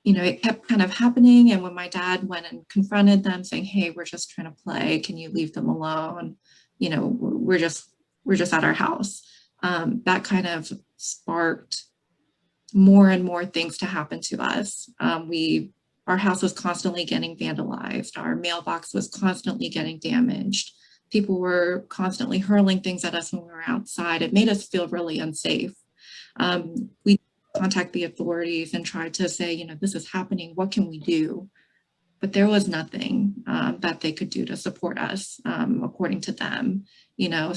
it kept kind of happening. And when my dad went and confronted them saying, hey, we're just trying to play, can you leave them alone? We're just at our house. That kind of sparked more and more things to happen to us. Our house was constantly getting vandalized. Our mailbox was constantly getting damaged. People were constantly hurling things at us when we were outside. It made us feel really unsafe. We contacted the authorities and tried to say, this is happening, what can we do? But there was nothing that they could do to support us, according to them,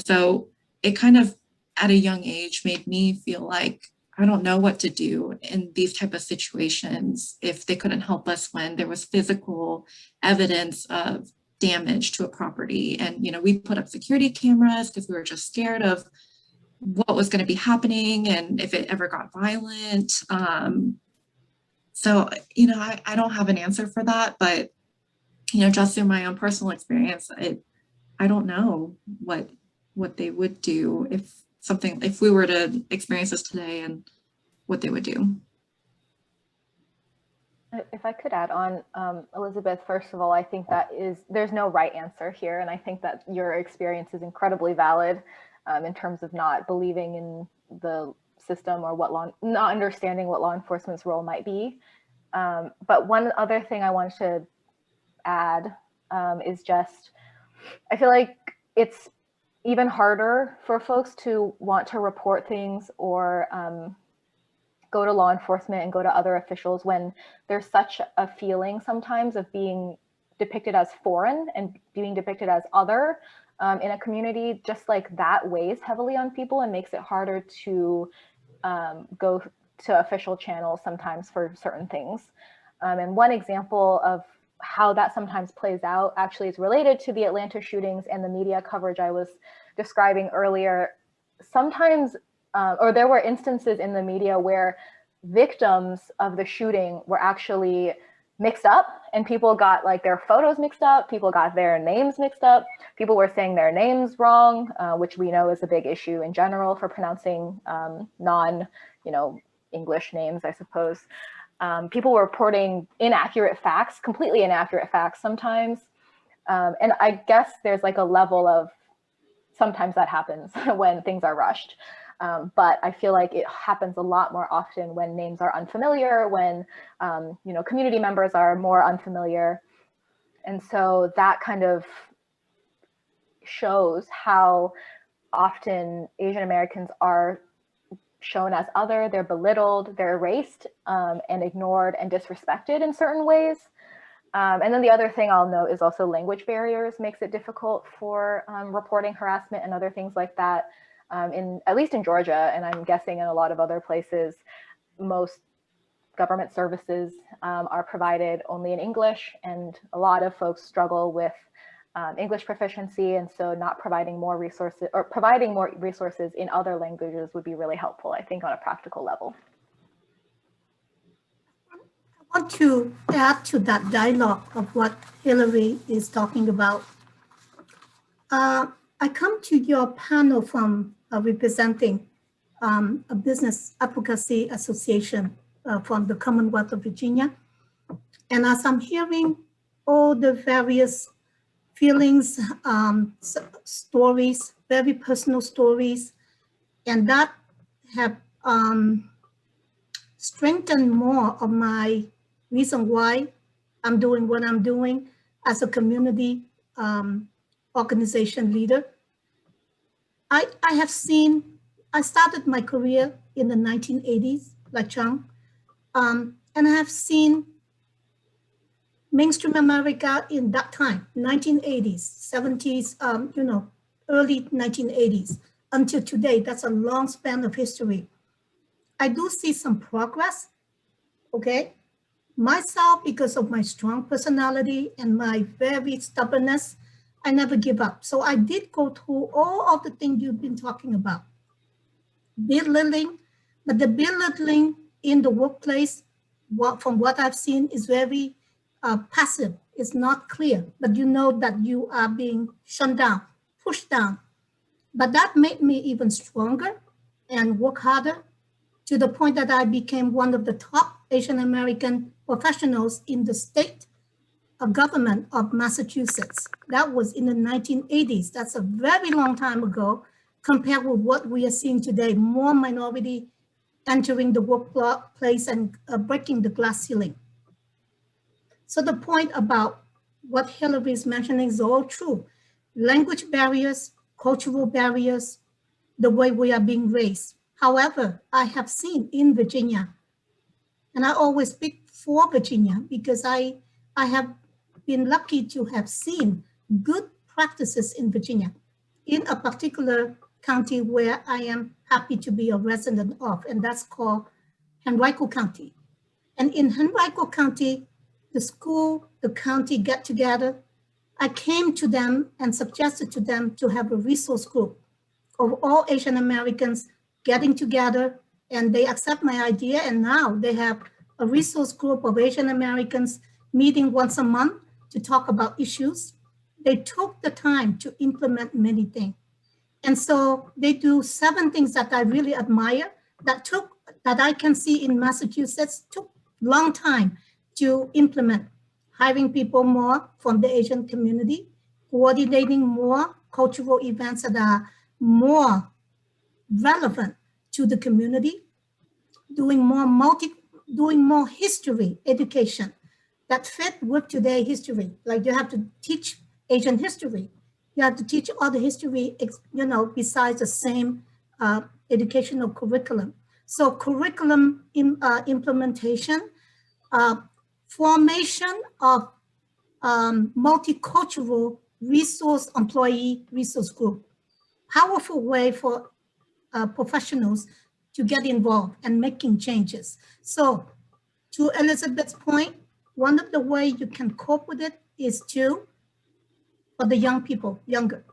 So it kind of, at a young age, made me feel like I don't know what to do in these type of situations if they couldn't help us when there was physical evidence of damage to a property. And, we put up security cameras because we were just scared of what was going to be happening and if it ever got violent. So, I don't have an answer for that, but, just through my own personal experience, I don't know what they would do if we were to experience this today, and what they would do. If I could add on, Elizabeth, first of all, I think there's no right answer here. And I think that your experience is incredibly valid in terms of not believing in the system or not understanding what law enforcement's role might be. But one other thing I wanted to add is just, I feel like it's even harder for folks to want to report things or go to law enforcement and go to other officials when there's such a feeling sometimes of being depicted as foreign and being depicted as other in a community. Just like that weighs heavily on people and makes it harder to go to official channels sometimes for certain things. And one example of how that sometimes plays out actually is related to the Atlanta shootings and the media coverage I was describing earlier. Sometimes, or there were instances in the media where victims of the shooting were actually mixed up, and people got like their photos mixed up, people got their names mixed up, people were saying their names wrong, which we know is a big issue in general for pronouncing English names, I suppose. People were reporting inaccurate facts, completely inaccurate facts sometimes. And I guess there's like a level of, sometimes that happens when things are rushed. But I feel like it happens a lot more often when names are unfamiliar, when community members are more unfamiliar. And so that kind of shows how often Asian Americans are shown as other, they're belittled, they're erased and ignored and disrespected in certain ways. And then the other thing I'll note is also language barriers makes it difficult for reporting harassment and other things like that. At least in Georgia, and I'm guessing in a lot of other places, most government services are provided only in English, and a lot of folks struggle with English proficiency, and so not providing more resources or providing more resources in other languages would be really helpful, I think, on a practical level. I want to add to that dialogue of what Hillary is talking about. I come to your panel from representing a business advocacy association from the Commonwealth of Virginia. And as I'm hearing all the various feelings, stories, very personal stories, and that have strengthened more of my reason why I'm doing what I'm doing as a community organization leader. I have seen, I started my career in the 1980s, like Chung, and I have seen mainstream America in that time, 1980s, 70s, early 1980s, until today. That's a long span of history. I do see some progress, okay? Myself, because of my strong personality and my very stubbornness, I never give up. So I did go through all of the things you've been talking about. Belittling, but the belittling in the workplace, from what I've seen, is very passive. It's not clear, but you know that you are being shut down, pushed down. But that made me even stronger and work harder, to the point that I became one of the top Asian American professionals in the state government of Massachusetts. That was in the 1980s. That's a very long time ago compared with what we are seeing today, more minority entering the workplace and breaking the glass ceiling. So the point about what Hillary is mentioning is all true. Language barriers, cultural barriers, the way we are being raised. However, I have seen in Virginia, and I always speak for Virginia because I have been lucky to have seen good practices in Virginia, in a particular county where I am happy to be a resident of, and that's called Henrico County. And in Henrico County, the school, the county get together. I came to them and suggested to them to have a resource group of all Asian Americans getting together, and they accept my idea, and now they have a resource group of Asian Americans meeting once a month to talk about issues. They took the time to implement many things. And so they do 7 things that I really admire that I can see in Massachusetts took long time to implement. Hiring people more from the Asian community, coordinating more cultural events that are more relevant to the community, doing more history education, that fit with today's history. Like you have to teach Asian history. You have to teach other history, you know, besides the same educational curriculum. So curriculum implementation, formation of multicultural employee resource group. Powerful way for professionals to get involved and making changes. So to Elizabeth's point, one of the ways you can cope with it is for the young people, younger,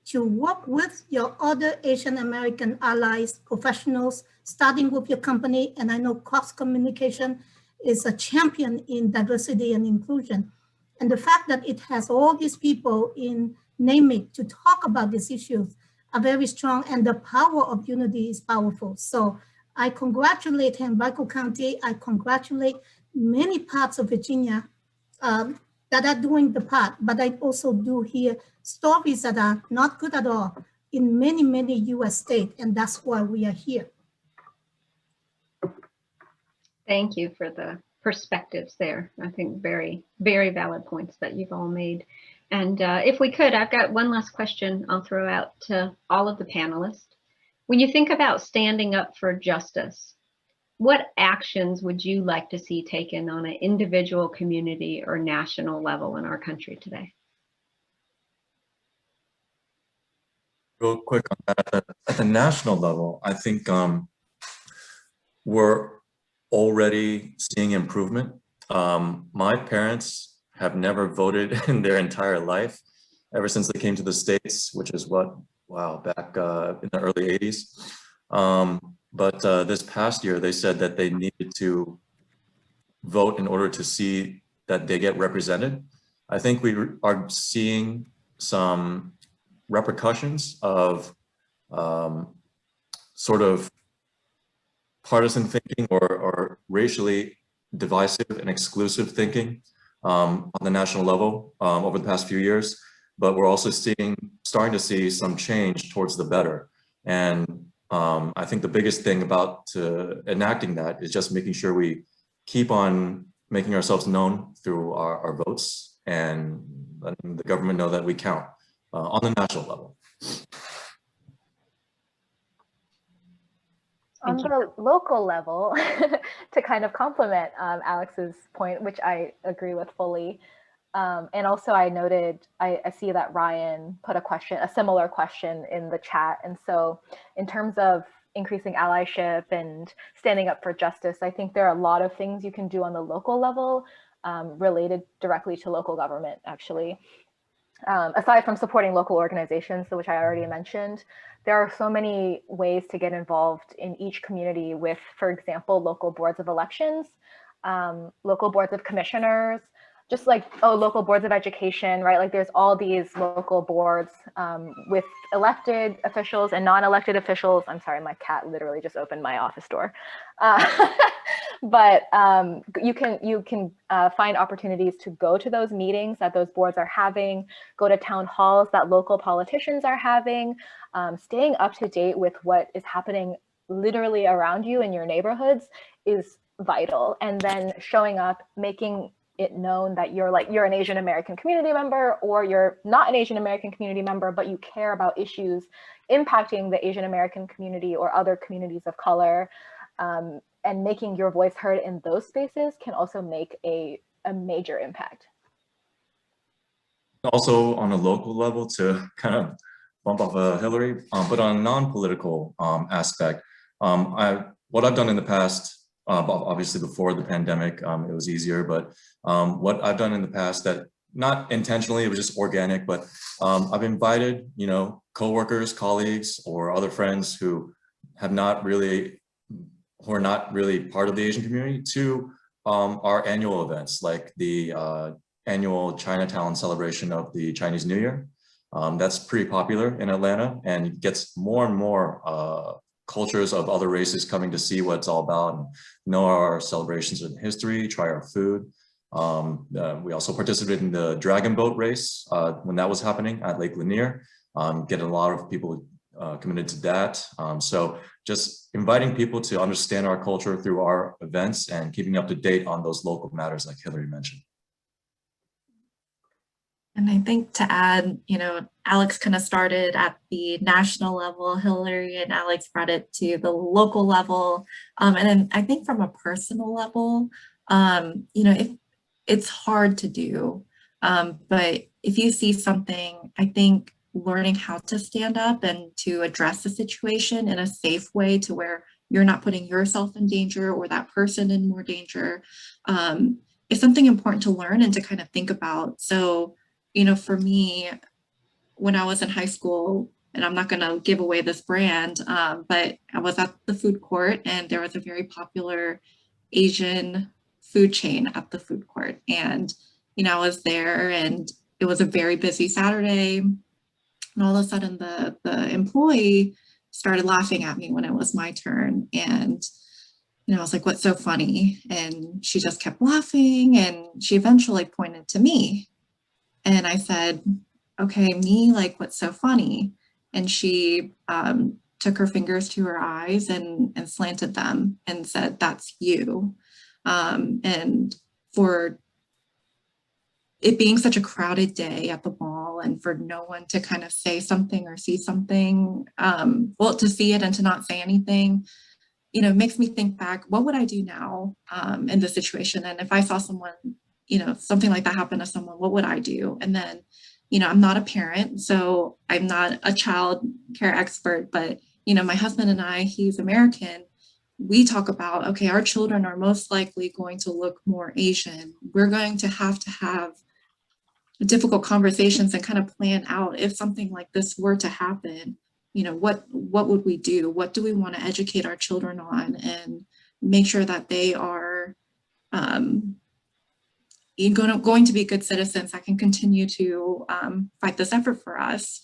to work with your other Asian American allies, professionals, starting with your company. And I know Cox Communications is a champion in diversity and inclusion. And the fact that it has all these people in NAMIC to talk about these issues are very strong, and the power of unity is powerful. So I congratulate Henrico County. I congratulate many parts of Virginia that are doing the part, but I also do hear stories that are not good at all in many, many US states, and that's why we are here. Thank you for the perspectives there. I think very, very valid points that you've all made. And if we could, I've got one last question I'll throw out to all of the panelists. When you think about standing up for justice, what actions would you like to see taken on an individual, community, or national level in our country today? Real quick on that, at the national level, I think we're already seeing improvement. My parents have never voted in their entire life, ever since they came to the States, which is what, wow, back in the early 80s. But this past year, they said that they needed to vote in order to see that they get represented. I think we are seeing some repercussions of sort of partisan thinking or racially divisive and exclusive thinking on the national level over the past few years. But we're also starting to see some change towards the better. And I think the biggest thing about enacting that is just making sure we keep on making ourselves known through our votes and letting the government know that we count on the national level. On the local level, to kind of complement Alex's point, which I agree with fully. And also I noted, I see that Ryan put a similar question in the chat. And so in terms of increasing allyship and standing up for justice, I think there are a lot of things you can do on the local level related directly to local government, actually. Aside from supporting local organizations, which I already mentioned, there are so many ways to get involved in each community with, for example, local boards of elections, local boards of commissioners, just like, local boards of education, right? Like there's all these local boards with elected officials and non-elected officials. I'm sorry, my cat literally just opened my office door. But you can find opportunities to go to those meetings that those boards are having, go to town halls that local politicians are having, staying up to date with what is happening literally around you in your neighborhoods is vital. And then showing up, making it known that you're an Asian American community member, or you're not an Asian American community member, but you care about issues impacting the Asian American community or other communities of color, and making your voice heard in those spaces can also make a major impact. Also on a local level, to kind of bump off Hillary, but on a non-political aspect, what I've done in the past, obviously before the pandemic, it was easier, but what I've done in the past that not intentionally, it was just organic, but I've invited, coworkers, colleagues, or other friends who are not really part of the Asian community to our annual events, like the annual Chinatown celebration of the Chinese New Year. That's pretty popular in Atlanta, and it gets more and more cultures of other races coming to see what it's all about and know our celebrations and history, try our food. We also participated in the Dragon Boat race when that was happening at Lake Lanier, getting a lot of people committed to that. So just inviting people to understand our culture through our events and keeping up to date on those local matters like Hillary mentioned. And I think to add, Alex kind of started at the national level, Hillary and Alex brought it to the local level. And then I think from a personal level, it's hard to do. But if you see something, I think learning how to stand up and to address the situation in a safe way to where you're not putting yourself in danger or that person in more danger is something important to learn and to kind of think about. So, for me, when I was in high school, and I'm not going to give away this brand, but I was at the food court and there was a very popular Asian food chain at the food court. And, I was there and it was a very busy Saturday. And all of a sudden the employee started laughing at me when it was my turn. And, I was like, what's so funny? And she just kept laughing and she eventually pointed to me. And I said, okay, me, like, what's so funny? And she took her fingers to her eyes and slanted them and said, that's you. And for it being such a crowded day at the mall and for no one to kind of say something or see something, well, to see it and to not say anything, makes me think back, what would I do now in this situation? And if I saw someone, something like that happen to someone, what would I do? And then, I'm not a parent, so I'm not a child care expert, but, my husband and I, he's American. We talk about, okay, our children are most likely going to look more Asian. We're going to have difficult conversations and kind of plan out if something like this were to happen. What would we do? What do we want to educate our children on and make sure that they are going to be good citizens that can continue to fight this effort for us.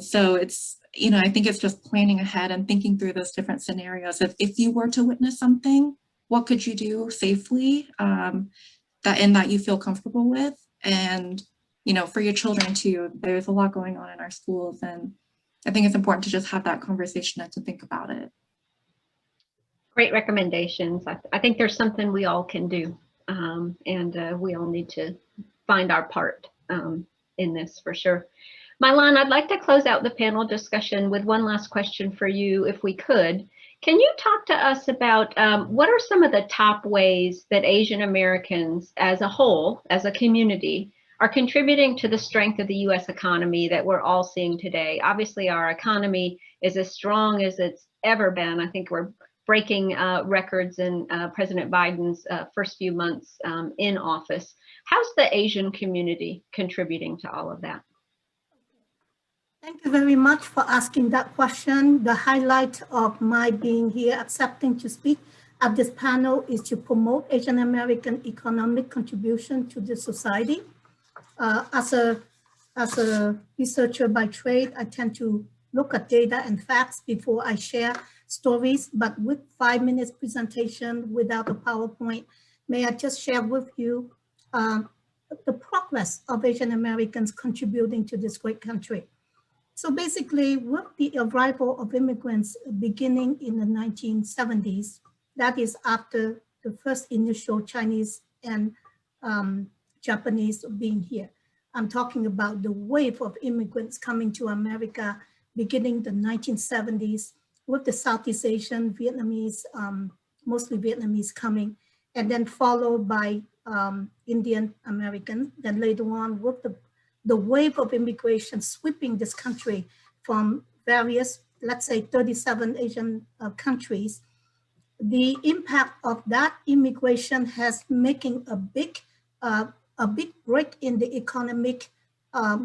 So it's, I think it's just planning ahead and thinking through those different scenarios. If you were to witness something, what could you do safely that you feel comfortable with? And, for your children too, there's a lot going on in our schools, and I think it's important to just have that conversation and to think about it. Great recommendations. I think there's something we all can do, and we all need to find our part in this for sure. My Lan, I'd like to close out the panel discussion with one last question for you, if we could. Can you talk to us about what are some of the top ways that Asian Americans as a whole, as a community, are contributing to the strength of the U.S. economy that we're all seeing today? Obviously, our economy is as strong as it's ever been. I think we're breaking records in President Biden's first few months in office. How's the Asian community contributing to all of that? Thank you very much for asking that question. The highlight of my being here, accepting to speak at this panel, is to promote Asian American economic contribution to the society. As a researcher by trade, I tend to look at data and facts before I share stories, but with 5 minutes presentation without a PowerPoint, may I just share with you the progress of Asian Americans contributing to this great country. So basically, with the arrival of immigrants beginning in the 1970s, that is after the first initial Chinese and Japanese being here. I'm talking about the wave of immigrants coming to America beginning the 1970s with the Southeast Asian, Vietnamese, mostly Vietnamese coming, and then followed by Indian American, then later on with the wave of immigration sweeping this country from various, let's say 37 Asian countries. The impact of that immigration has making a big break in the economic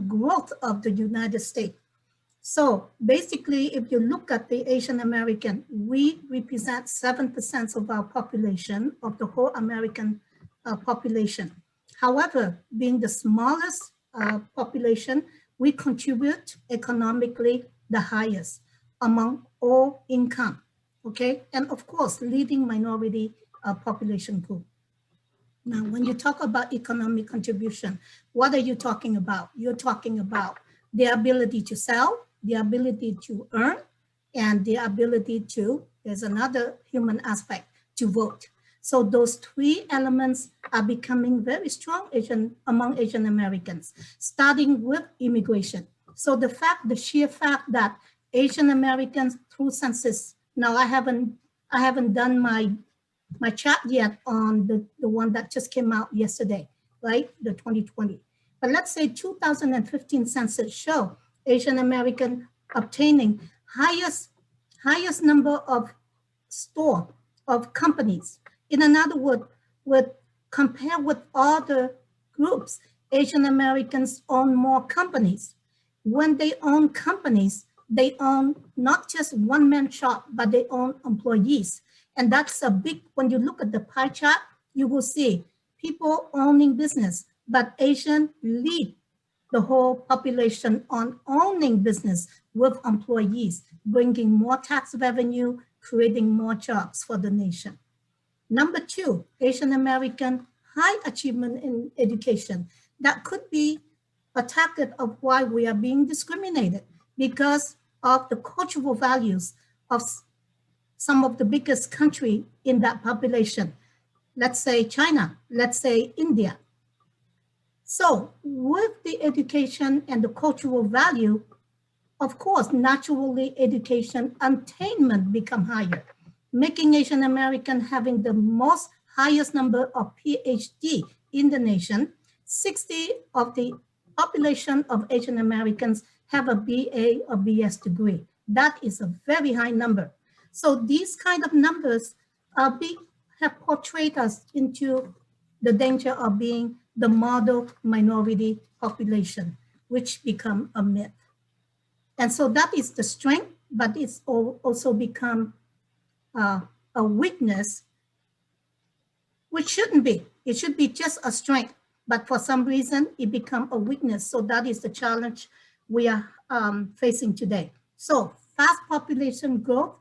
growth of the United States. So basically, if you look at the Asian American, we represent 7% of our population, of the whole American population. However, being the smallest population, we contribute economically the highest among all income, okay? And of course, leading minority population group. Now, when you talk about economic contribution, what are you talking about? You're talking about the ability to sell, the ability to earn, and the ability to, there's another human aspect, to vote. So those three elements are becoming very strong among Asian Americans, starting with immigration. So the sheer fact that Asian Americans through census, now I haven't done my chart yet on the one that just came out yesterday, right? The 2020. But let's say 2015 census show Asian American obtaining highest number of companies. In another word, compare with other groups, Asian Americans own more companies. When they own companies, they own not just one-man shop, but they own employees. And that's a big, when you look at the pie chart, you will see people owning business, but Asian lead the whole population on owning business with employees, bringing more tax revenue, creating more jobs for the nation. Number two, Asian American high achievement in education. That could be a target of why we are being discriminated because of the cultural values of some of the biggest country in that population. Let's say China, let's say India. So with the education and the cultural value, of course, naturally education attainment become higher, making Asian American having the most highest number of PhD in the nation. 60 of the population of Asian Americans have a BA or BS degree. That is a very high number. So these kind of numbers have portrayed us into the danger of being the model minority population, which become a myth. And so that is the strength, but it's also become a weakness, which shouldn't be. It should be just a strength, but for some reason it become a weakness. So that is the challenge we are facing today. So fast population growth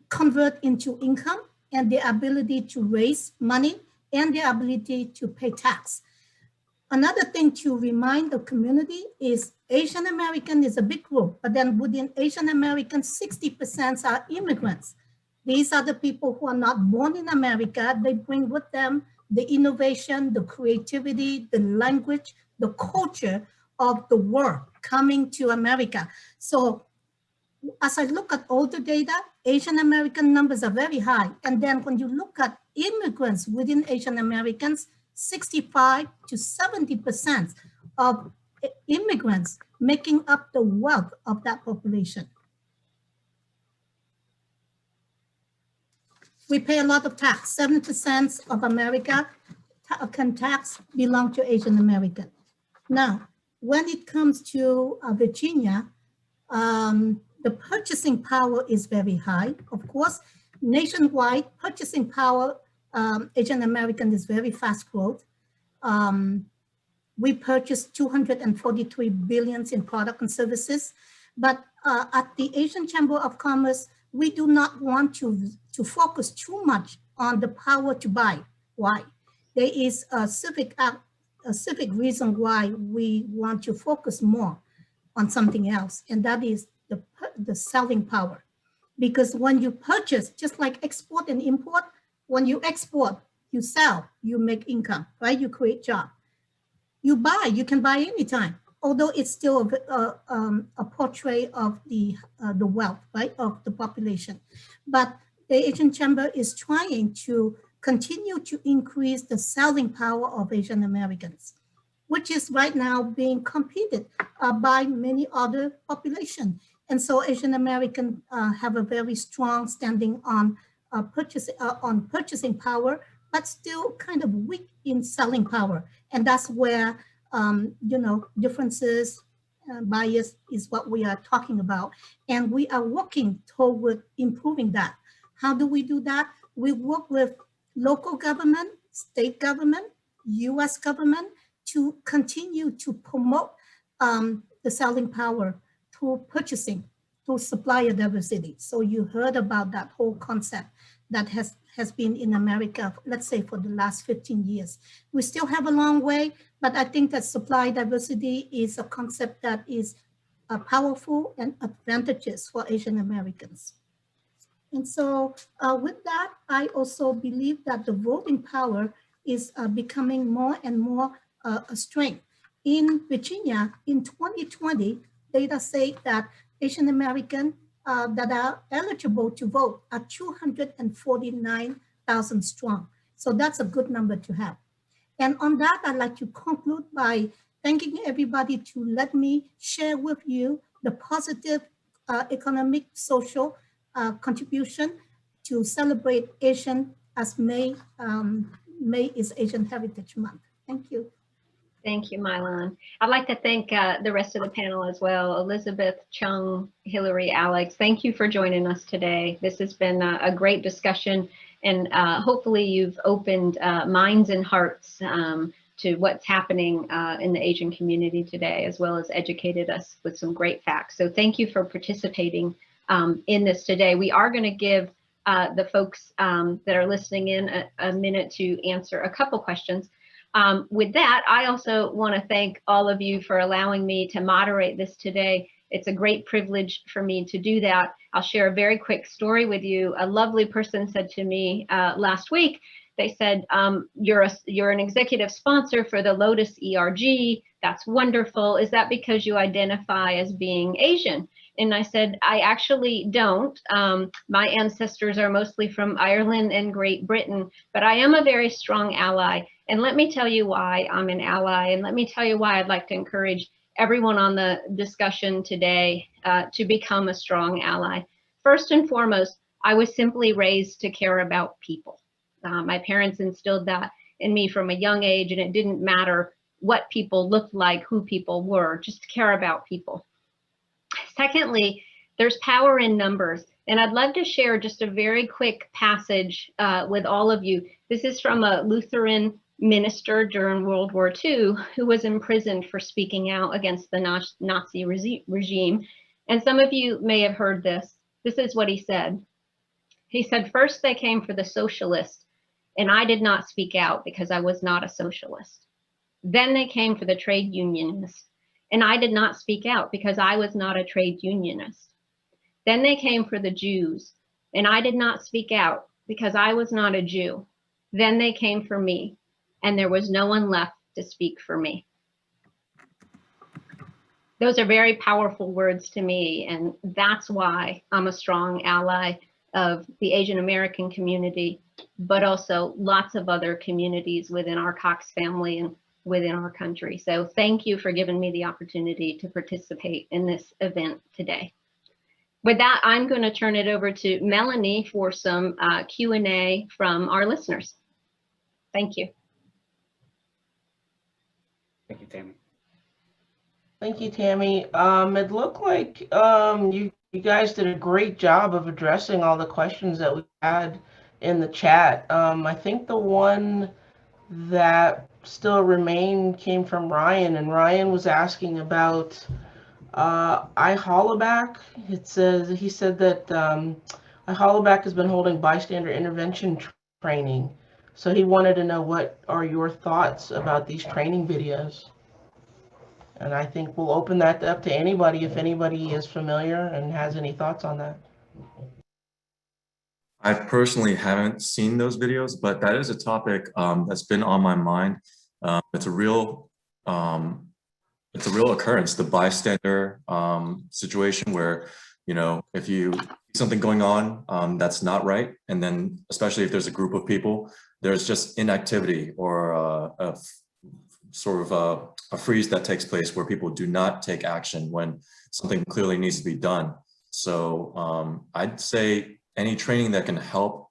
convert into income and the ability to raise money and the ability to pay tax. Another thing to remind the community is Asian American is a big group, but then within Asian Americans, 60% are immigrants. These are the people who are not born in America. They bring with them the innovation, the creativity, the language, the culture of the world coming to America. So as I look at all the data, Asian American numbers are very high. And then when you look at immigrants within Asian Americans, 65 to 70% of immigrants making up the wealth of that population. We pay a lot of tax. 7% of America can tax belong to Asian American. Now, when it comes to Virginia, the purchasing power is very high. Of course, nationwide purchasing power, Asian American is very fast growth. We purchased 243 billion in product and services, but at the Asian Chamber of Commerce, we do not want to focus too much on the power to buy. Why? There is a civic reason why we want to focus more on something else, and that is the selling power. Because when you purchase, just like export and import, when you export, you sell, you make income, right? You create job. You buy, you can buy anytime, although it's still a portrait of the wealth, right, of the population. But the Asian Chamber is trying to continue to increase the selling power of Asian Americans, which is right now being competed by many other populations. And so Asian Americans have a very strong standing on purchasing power, but still kind of weak in selling power. And that's where, differences, bias is what we are talking about. And we are working toward improving that. How do we do that? We work with local government, state government, US government to continue to promote the selling power through purchasing, through supplier diversity. So you heard about that whole concept that has been in America, let's say for the last 15 years. We still have a long way, but I think that supply diversity is a concept that is powerful and advantageous for Asian Americans. And so with that, I also believe that the voting power is becoming more and more a strength. In Virginia, in 2020, data say that Asian American that are eligible to vote are 249,000 strong. So that's a good number to have. And on that, I'd like to conclude by thanking everybody to let me share with you the positive economic, social contribution to celebrate Asian as May. May is Asian Heritage Month. Thank you. Thank you, My Lan. I'd like to thank the rest of the panel as well. Elizabeth, Chung, Hillary, Alex, thank you for joining us today. This has been a great discussion, and hopefully you've opened minds and hearts to what's happening in the Asian community today, as well as educated us with some great facts. So thank you for participating in this today. We are going to give the folks that are listening in a minute to answer a couple questions. With that, I also want to thank all of you for allowing me to moderate this today. It's a great privilege for me to do that. I'll share a very quick story with you. A lovely person said to me last week, they said, you're an executive sponsor for the Lotus ERG. That's wonderful. Is that because you identify as being Asian? And I said, I actually don't. My ancestors are mostly from Ireland and Great Britain, but I am a very strong ally. And let me tell you why I'm an ally. And let me tell you why I'd like to encourage everyone on the discussion today to become a strong ally. First and foremost, I was simply raised to care about people. My parents instilled that in me from a young age, and it didn't matter what people looked like, who people were, just care about people. Secondly, there's power in numbers. And I'd love to share just a very quick passage with all of you. This is from a Lutheran minister during World War II who was imprisoned for speaking out against the Nazi regime. And some of you may have heard this. This is what he said. He said, first they came for the socialists, and I did not speak out because I was not a socialist. Then they came for the trade unionists, and I did not speak out because I was not a trade unionist. Then they came for the Jews, and I did not speak out because I was not a Jew. Then they came for me, and there was no one left to speak for me. Those are very powerful words to me, and that's why I'm a strong ally of the Asian American community, but also lots of other communities within our Cox family and within our country. So thank you for giving me the opportunity to participate in this event today. With that, I'm going to turn it over to Melanie for some Q&A from our listeners. Thank you. Thank you, Tammy. Thank you, Tammy. It looked like you guys did a great job of addressing all the questions that we had in the chat. I think the one that still remained came from Ryan, and Ryan was asking about AALAC. He said that AALAC has been holding bystander intervention training. So he wanted to know, what are your thoughts about these training videos? And I think we'll open that up to anybody if anybody is familiar and has any thoughts on that. I personally haven't seen those videos, but that is a topic that's been on my mind. It's a real occurrence, the bystander situation where, you know, if you see something going on that's not right, and then especially if there's a group of people, there's just inactivity or a freeze that takes place where people do not take action when something clearly needs to be done. So I'd say any training that can help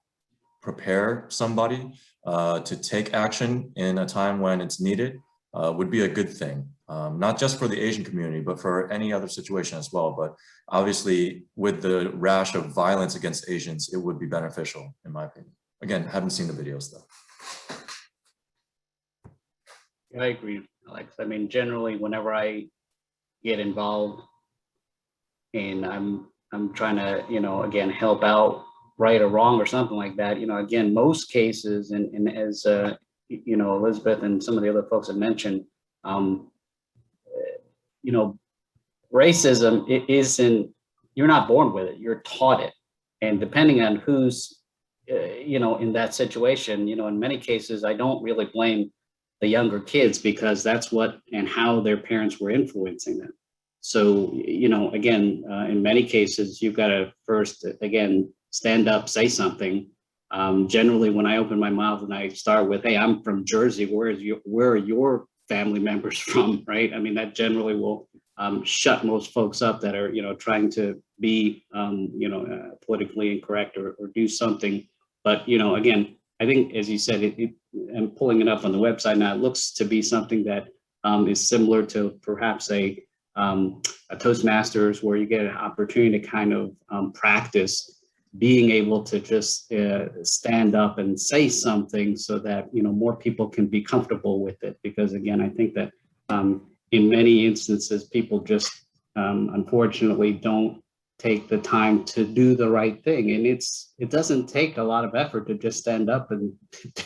prepare somebody to take action in a time when it's needed would be a good thing. Not just for the Asian community, but for any other situation as well. But obviously with the rash of violence against Asians, it would be beneficial in my opinion. Again, haven't seen the videos though. I agree, Alex. I mean, generally, whenever I get involved and I'm trying to, you know, again, help out, right or wrong or something like that, you know, again, most cases, and as, you know, Elizabeth and some of the other folks have mentioned, you know, racism, it isn't, you're not born with it, you're taught it. And depending on who's, in that situation, in many cases, I don't really blame the younger kids because that's what and how their parents were influencing them. So, again, in many cases, you've got to first, again, stand up, say something. Generally, when I open my mouth and I start with, hey, I'm from Jersey, where are your family members from, right? I mean, that generally will shut most folks up that are, trying to be, politically incorrect or do something. But, again, I think, as you said, I'm pulling it up on the website now, it looks to be something that is similar to perhaps a Toastmasters, where you get an opportunity to kind of practice being able to just stand up and say something so that, more people can be comfortable with it. Because again, I think that in many instances, people just unfortunately don't take the time to do the right thing. And it doesn't take a lot of effort to just stand up and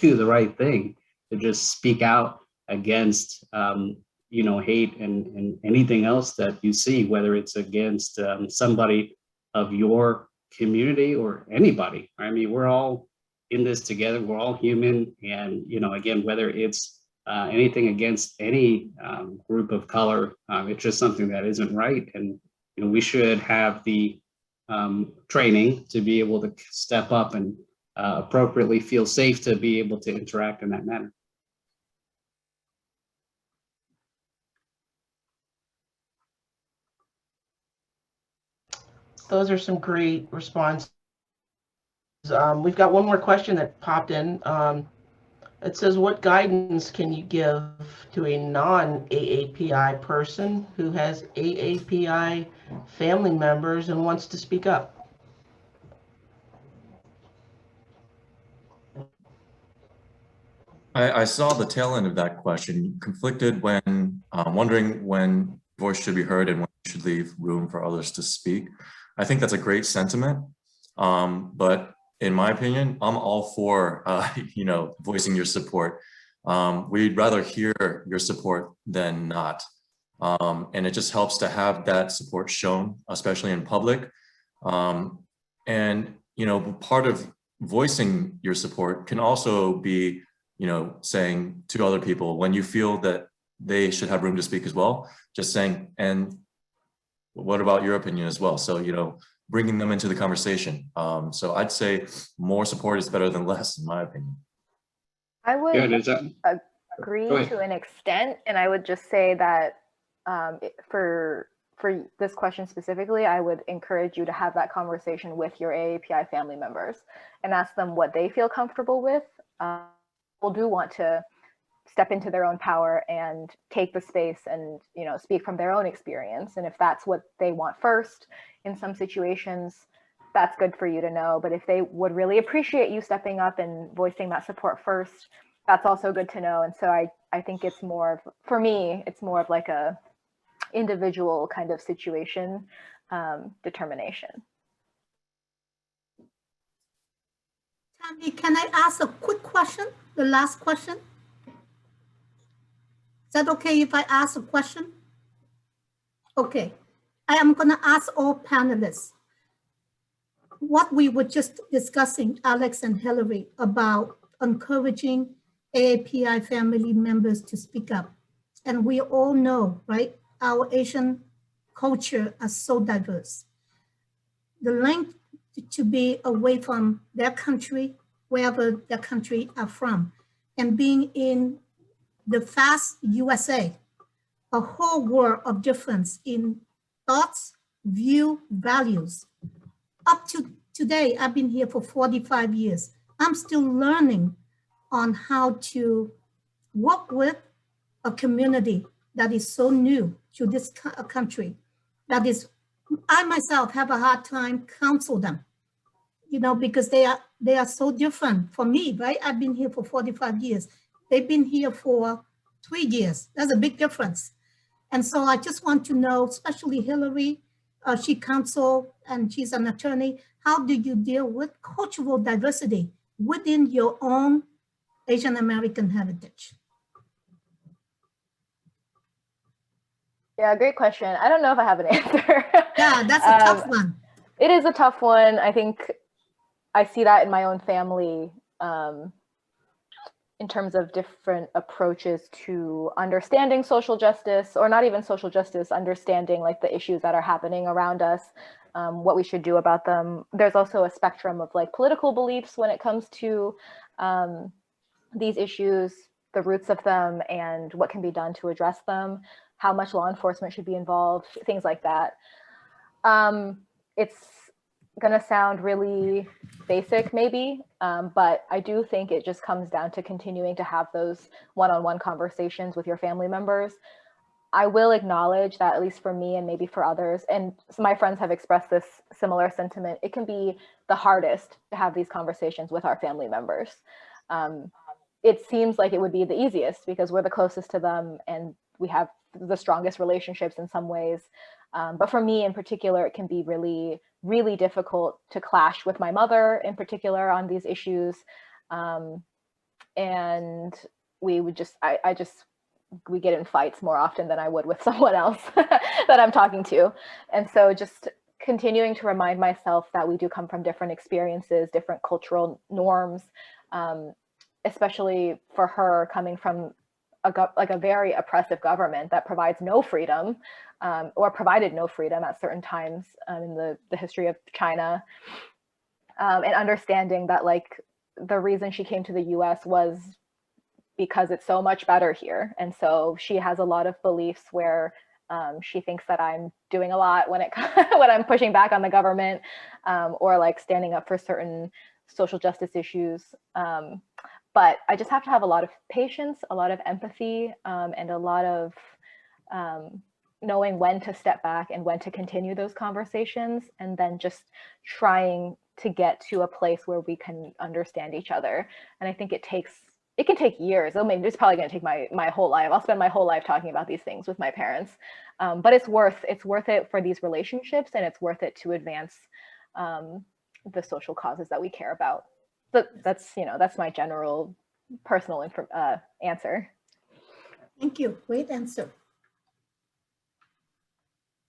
do the right thing, to just speak out against, hate and anything else that you see, whether it's against somebody of your community or anybody. I mean, we're all in this together. We're all human. And, again, whether it's anything against any group of color, it's just something that isn't right. And, we should have the training to be able to step up and appropriately feel safe to be able to interact in that manner. Those are some great responses. We've got one more question that popped in. It says, what guidance can you give to a non-AAPI person who has AAPI family members and wants to speak up? I saw the tail end of that question. Conflicted when wondering when voice should be heard and when you should leave room for others to speak. I think that's a great sentiment, but in my opinion, I'm all for voicing your support. We'd rather hear your support than not, and it just helps to have that support shown, especially in public. And part of voicing your support can also be saying to other people when you feel that they should have room to speak as well, just saying, and what about your opinion as well? So, bringing them into the conversation. So I'd say more support is better than less, in my opinion. I would agree to an extent, and I would just say that for this question specifically, I would encourage you to have that conversation with your AAPI family members and ask them what they feel comfortable with. People do want to step into their own power and take the space and speak from their own experience, and if that's what they want first in some situations, that's good for you to know. But if they would really appreciate you stepping up and voicing that support first, that's also good to know. And so I think it's more of, for me, it's more of like a individual kind of situation determination. Tammy, can I ask a quick question? The last question? Is that okay if I ask a question? Okay, I am gonna ask all panelists what we were just discussing, Alex and Hillary, about encouraging AAPI family members to speak up. And we all know, right, our Asian culture are so diverse. The length to be away from their country, wherever their country are from, and being in the fast USA, a whole world of difference in thoughts, view, values. Up to today, I've been here for 45 years. I'm still learning on how to work with a community that is so new to this country. That is, I myself have a hard time counsel them, because they are so different from me, right? I've been here for 45 years. They've been here for 3 years. That's a big difference. And so I just want to know, especially Hillary, she counsel and she's an attorney. How do you deal with cultural diversity within your own Asian American heritage? Yeah, great question. I don't know if I have an answer. Yeah, that's a tough one. It is a tough one. I think I see that in my own family, in terms of different approaches to understanding social justice, or not even social justice, understanding like the issues that are happening around us, what we should do about them. There's also a spectrum of like political beliefs when it comes to these issues, the roots of them, and what can be done to address them, how much law enforcement should be involved, things like that. It's gonna sound really basic maybe, but I do think it just comes down to continuing to have those one-on-one conversations with your family members. I will acknowledge that, at least for me and maybe for others, and my friends have expressed this similar sentiment, it can be the hardest to have these conversations with our family members. It seems like it would be the easiest because we're the closest to them and we have the strongest relationships in some ways. But for me in particular, it can be really, really difficult to clash with my mother in particular on these issues. And we would just, we get in fights more often than I would with someone else that I'm talking to. And so just continuing to remind myself that we do come from different experiences, different cultural norms, especially for her coming from a very oppressive government that provides no freedom, or provided no freedom at certain times in the history of China, and understanding that like the reason she came to the US was because it's so much better here. And so she has a lot of beliefs where she thinks that I'm doing a lot when I'm pushing back on the government, or like standing up for certain social justice issues. But I just have to have a lot of patience, a lot of empathy, and a lot of knowing when to step back and when to continue those conversations, and then just trying to get to a place where we can understand each other. And I think it can take years. I mean, it's probably going to take my whole life. I'll spend my whole life talking about these things with my parents, but it's worth it for these relationships, and it's worth it to advance the social causes that we care about. But that's my general personal answer. Thank you. Great answer.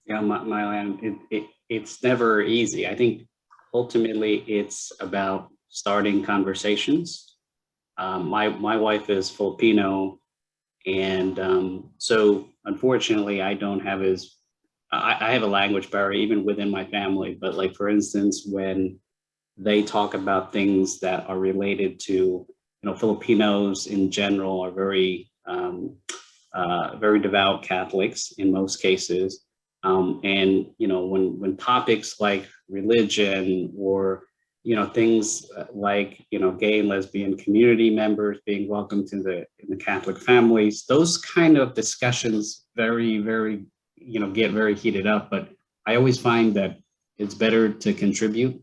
Yeah, My Lan, it's never easy. I think ultimately it's about starting conversations. My wife is Filipino, and so unfortunately I don't have I have a language barrier even within my family. But like, for instance, when they talk about things that are related to, Filipinos in general are very devout Catholics in most cases. And, when topics like religion or, things like, gay and lesbian community members being welcomed in the Catholic families, those kind of discussions very, very, get very heated up. But I always find that it's better to contribute.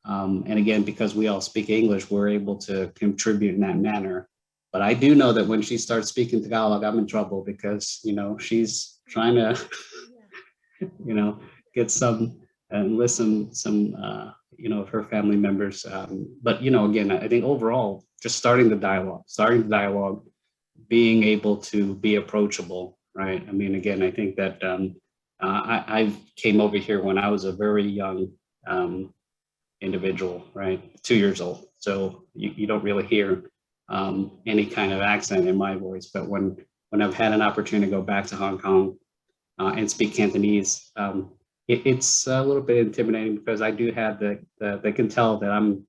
And again, because we all speak English, we're able to contribute in that manner. But I do know that when she starts speaking Tagalog, I'm in trouble because, she's trying to, get some and listen some, of her family members. But, again, I think overall, just starting the dialogue, being able to be approachable, right? I mean, again, I think that I came over here when I was a very young individual, right? 2 years old. So you don't really hear any kind of accent in my voice. But when I've had an opportunity to go back to Hong Kong and speak Cantonese, it's a little bit intimidating because I do have they can tell that I'm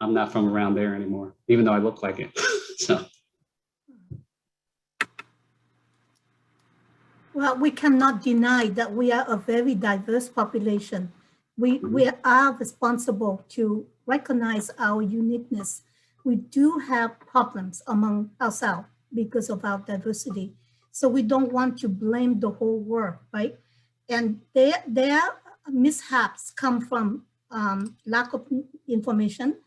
not from around there anymore, even though I look like it. So. Well, we cannot deny that we are a very diverse population. We are responsible to recognize our uniqueness. We do have problems among ourselves because of our diversity. So we don't want to blame the whole world, right? And their mishaps come from lack of information,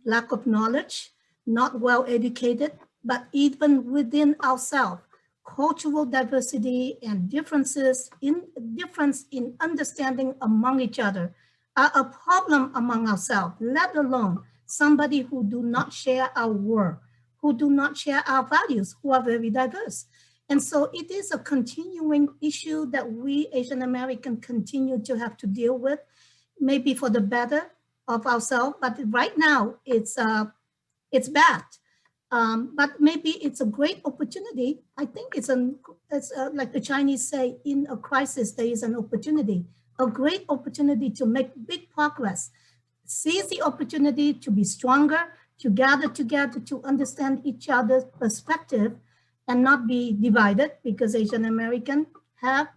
lack of knowledge, not well educated, but even within ourselves, cultural diversity and difference in understanding among each other are a problem among ourselves, let alone somebody who do not share our world, who do not share our values, who are very diverse. And so it is a continuing issue that we Asian American continue to have to deal with. maybe for the better of ourselves, but right now it's bad. But maybe it's a great opportunity. I think it's like the Chinese say, in a crisis, there is an opportunity, a great opportunity to make big progress. Seize the opportunity to be stronger, to gather together, to understand each other's perspective and not be divided, because Asian American have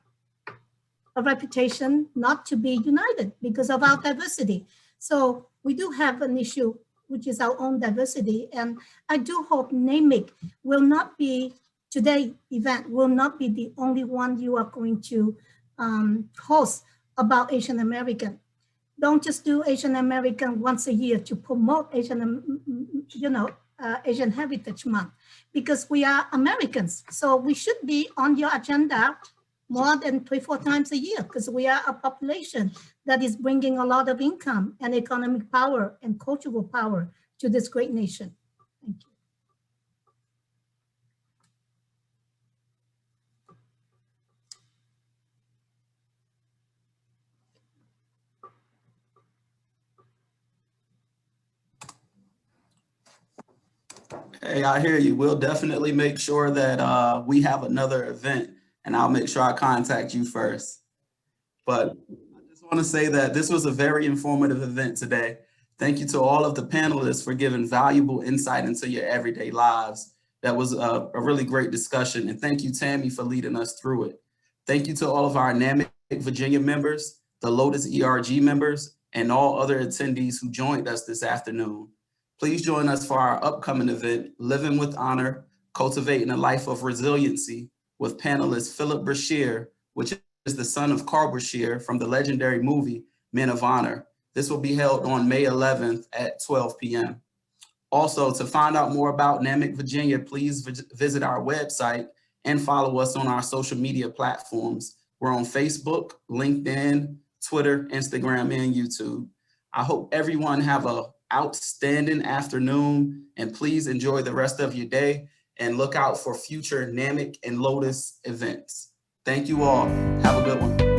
a reputation not to be united because of our diversity. So we do have an issue, which is our own diversity. And I do hope NAMIC will not be, today event will not be the only one you are going to host about Asian American. Don't just do Asian American once a year to promote Asian, Asian Heritage Month, because we are Americans. So we should be on your agenda more than 3-4 times a year, because we are a population that is bringing a lot of income and economic power and cultural power to this great nation. Thank you. Hey, I hear you. We'll definitely make sure that we have another event, and I'll make sure I contact you first. But I just want to say that this was a very informative event today. Thank you to all of the panelists for giving valuable insight into your everyday lives. That was a really great discussion. And thank you, Tammy, for leading us through it. Thank you to all of our NAMIC Virginia members, the Lotus ERG members, and all other attendees who joined us this afternoon. Please join us for our upcoming event, Living with Honor, Cultivating a Life of Resiliency, with panelist Philip Brashear, which is the son of Carl Brashear from the legendary movie Men of Honor. This will be held on May 11th at 12 p.m. Also, to find out more about NAMIC Virginia, please visit our website and follow us on our social media platforms. We're on Facebook, LinkedIn, Twitter, Instagram, and YouTube. I hope everyone have an outstanding afternoon, and please enjoy the rest of your day and look out for future NAMIC and Lotus events. Thank you all. Have a good one.